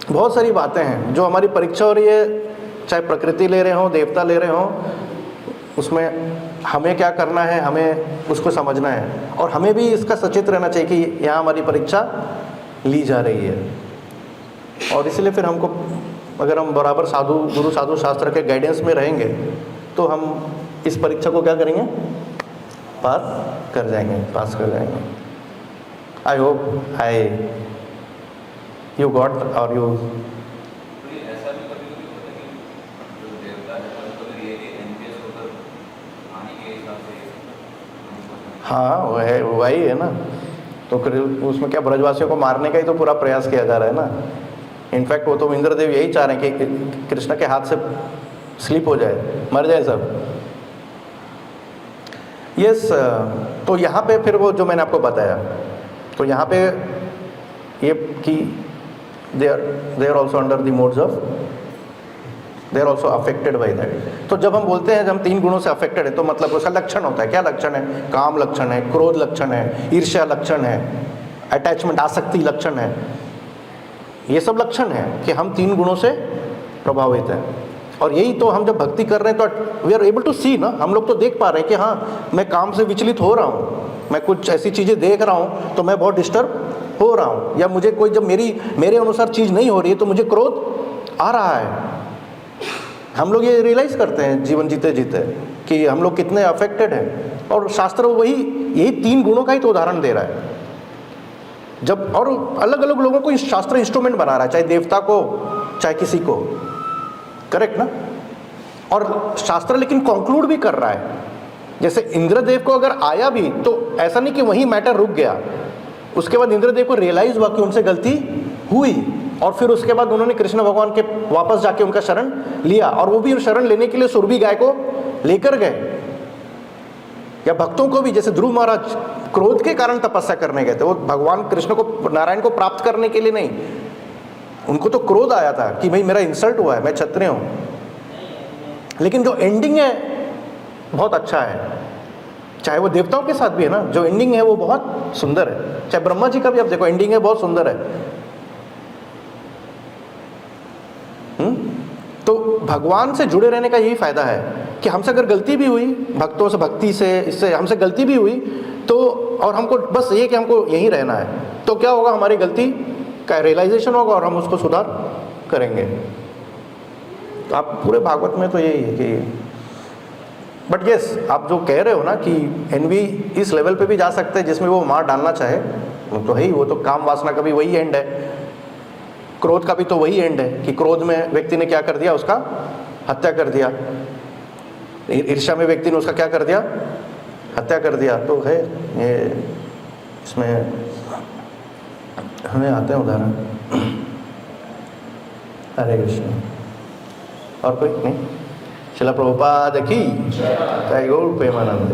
बहुत सारी बातें हैं जो हमारी परीक्षा हो रही है, चाहे प्रकृति ले रहे हों, देवता ले रहे हों, उसमें हमें क्या करना है, हमें उसको समझना है। और हमें भी इसका सचेत रहना चाहिए कि यहाँ हमारी परीक्षा ली जा रही है। और इसलिए फिर हमको, अगर हम बराबर साधु गुरु साधु शास्त्र के गाइडेंस में रहेंगे तो हम इस परीक्षा को क्या करेंगे, पार कर जाएंगे, पास कर जाएंगे। आई होप यू गॉट और यू। हाँ वही है ना। तो उसमें क्या, ब्रजवासियों को मारने का ही तो पूरा प्रयास किया जा रहा है ना। इनफैक्ट वो तो इंद्रदेव यही चाह रहे हैं कि कृष्ण के हाथ से स्लिप हो जाए, मर जाए सब। यस, तो यहाँ पे फिर वो जो मैंने आपको बताया, तो यहाँ पे ये कि they are also under the modes of, they are also affected by that. तो जब हम बोलते हैं जब हम 3 गुणों से अफेक्टेड है, तो मतलब उसका लक्षण होता है। क्या लक्षण है? काम लक्षण है, क्रोध लक्षण है, ईर्ष्या लक्षण है, अटैचमेंट आसक्ति लक्षण है। ये सब लक्षण है कि हम 3 गुणों से प्रभावित हैं। और यही तो हम जब भक्ति कर रहे हैं तो वी आर एबल टू सी ना, हम लोग तो देख पा रहे हैं कि हाँ मैं काम से विचलित हो रहा हूँ, मैं कुछ ऐसी चीज़ें देख रहा हूँ तो मैं बहुत डिस्टर्ब हो रहा हूँ, या मुझे कोई जब मेरे अनुसार चीज़ नहीं हो रही है तो मुझे क्रोध आ रहा है। हम लोग ये रियलाइज़ करते हैं जीवन जीते जीते कि हम लोग कितने अफेक्टेड हैं। और शास्त्र यही 3 गुणों का ही तो उदाहरण दे रहा है। जब और अलग अलग लोगों को शास्त्र इंस्ट्रूमेंट बना रहा है, चाहे देवता को चाहे किसी को, करेक्ट ना। और शास्त्र लेकिन कंक्लूड भी कर रहा है। जैसे इंद्रदेव को अगर आया भी तो ऐसा नहीं कि वहीं मैटर रुक गया, उसके बाद इंद्रदेव को रियलाइज हुआ कि उनसे गलती हुई, और फिर उसके बाद उन्होंने कृष्ण भगवान के वापस जाके उनका शरण लिया, और वो भी शरण लेने के लिए सुरभि गाय को लेकर गए। या भक्तों को भी, जैसे ध्रुव महाराज क्रोध के कारण तपस्या करने गए थे, वो भगवान कृष्ण को, नारायण को प्राप्त करने के लिए नहीं, उनको तो क्रोध आया था कि भाई मेरा इंसल्ट हुआ है, मैं क्षत्रिय हूं। लेकिन जो एंडिंग है बहुत अच्छा है, चाहे वो देवताओं के साथ भी है ना, जो एंडिंग है वो बहुत सुंदर है। चाहे ब्रह्मा जी का भी आप देखो, एंडिंग है बहुत सुंदर है। तो भगवान से जुड़े रहने का यही फायदा है कि हमसे अगर गलती भी हुई, भक्तों से, भक्ति से, इससे हमसे गलती भी हुई तो, और हमको बस ये कि हमको यहीं रहना है, तो क्या होगा, हमारी गलती का रियलाइजेशन होगा और हम उसको सुधार करेंगे। तो आप पूरे भागवत में तो यही है कि, बट यस, आप जो कह रहे हो ना कि एनवी इस लेवल पे भी जा सकते हैं जिसमें वो मार डालना चाहे, वो तो है ही। वो तो काम वासना का भी वही एंड है, क्रोध का भी तो वही एंड है कि क्रोध में व्यक्ति ने क्या कर दिया, उसका हत्या कर दिया। ईर्ष्या में व्यक्ति ने उसका क्या कर दिया, हत्या कर दिया। तो है ये, इसमें हमें आते हैं उदाहरण। हरे कृष्ण। और कोई नहीं? श्रील प्रभुपाद की जय। गौर प्रेमानंद।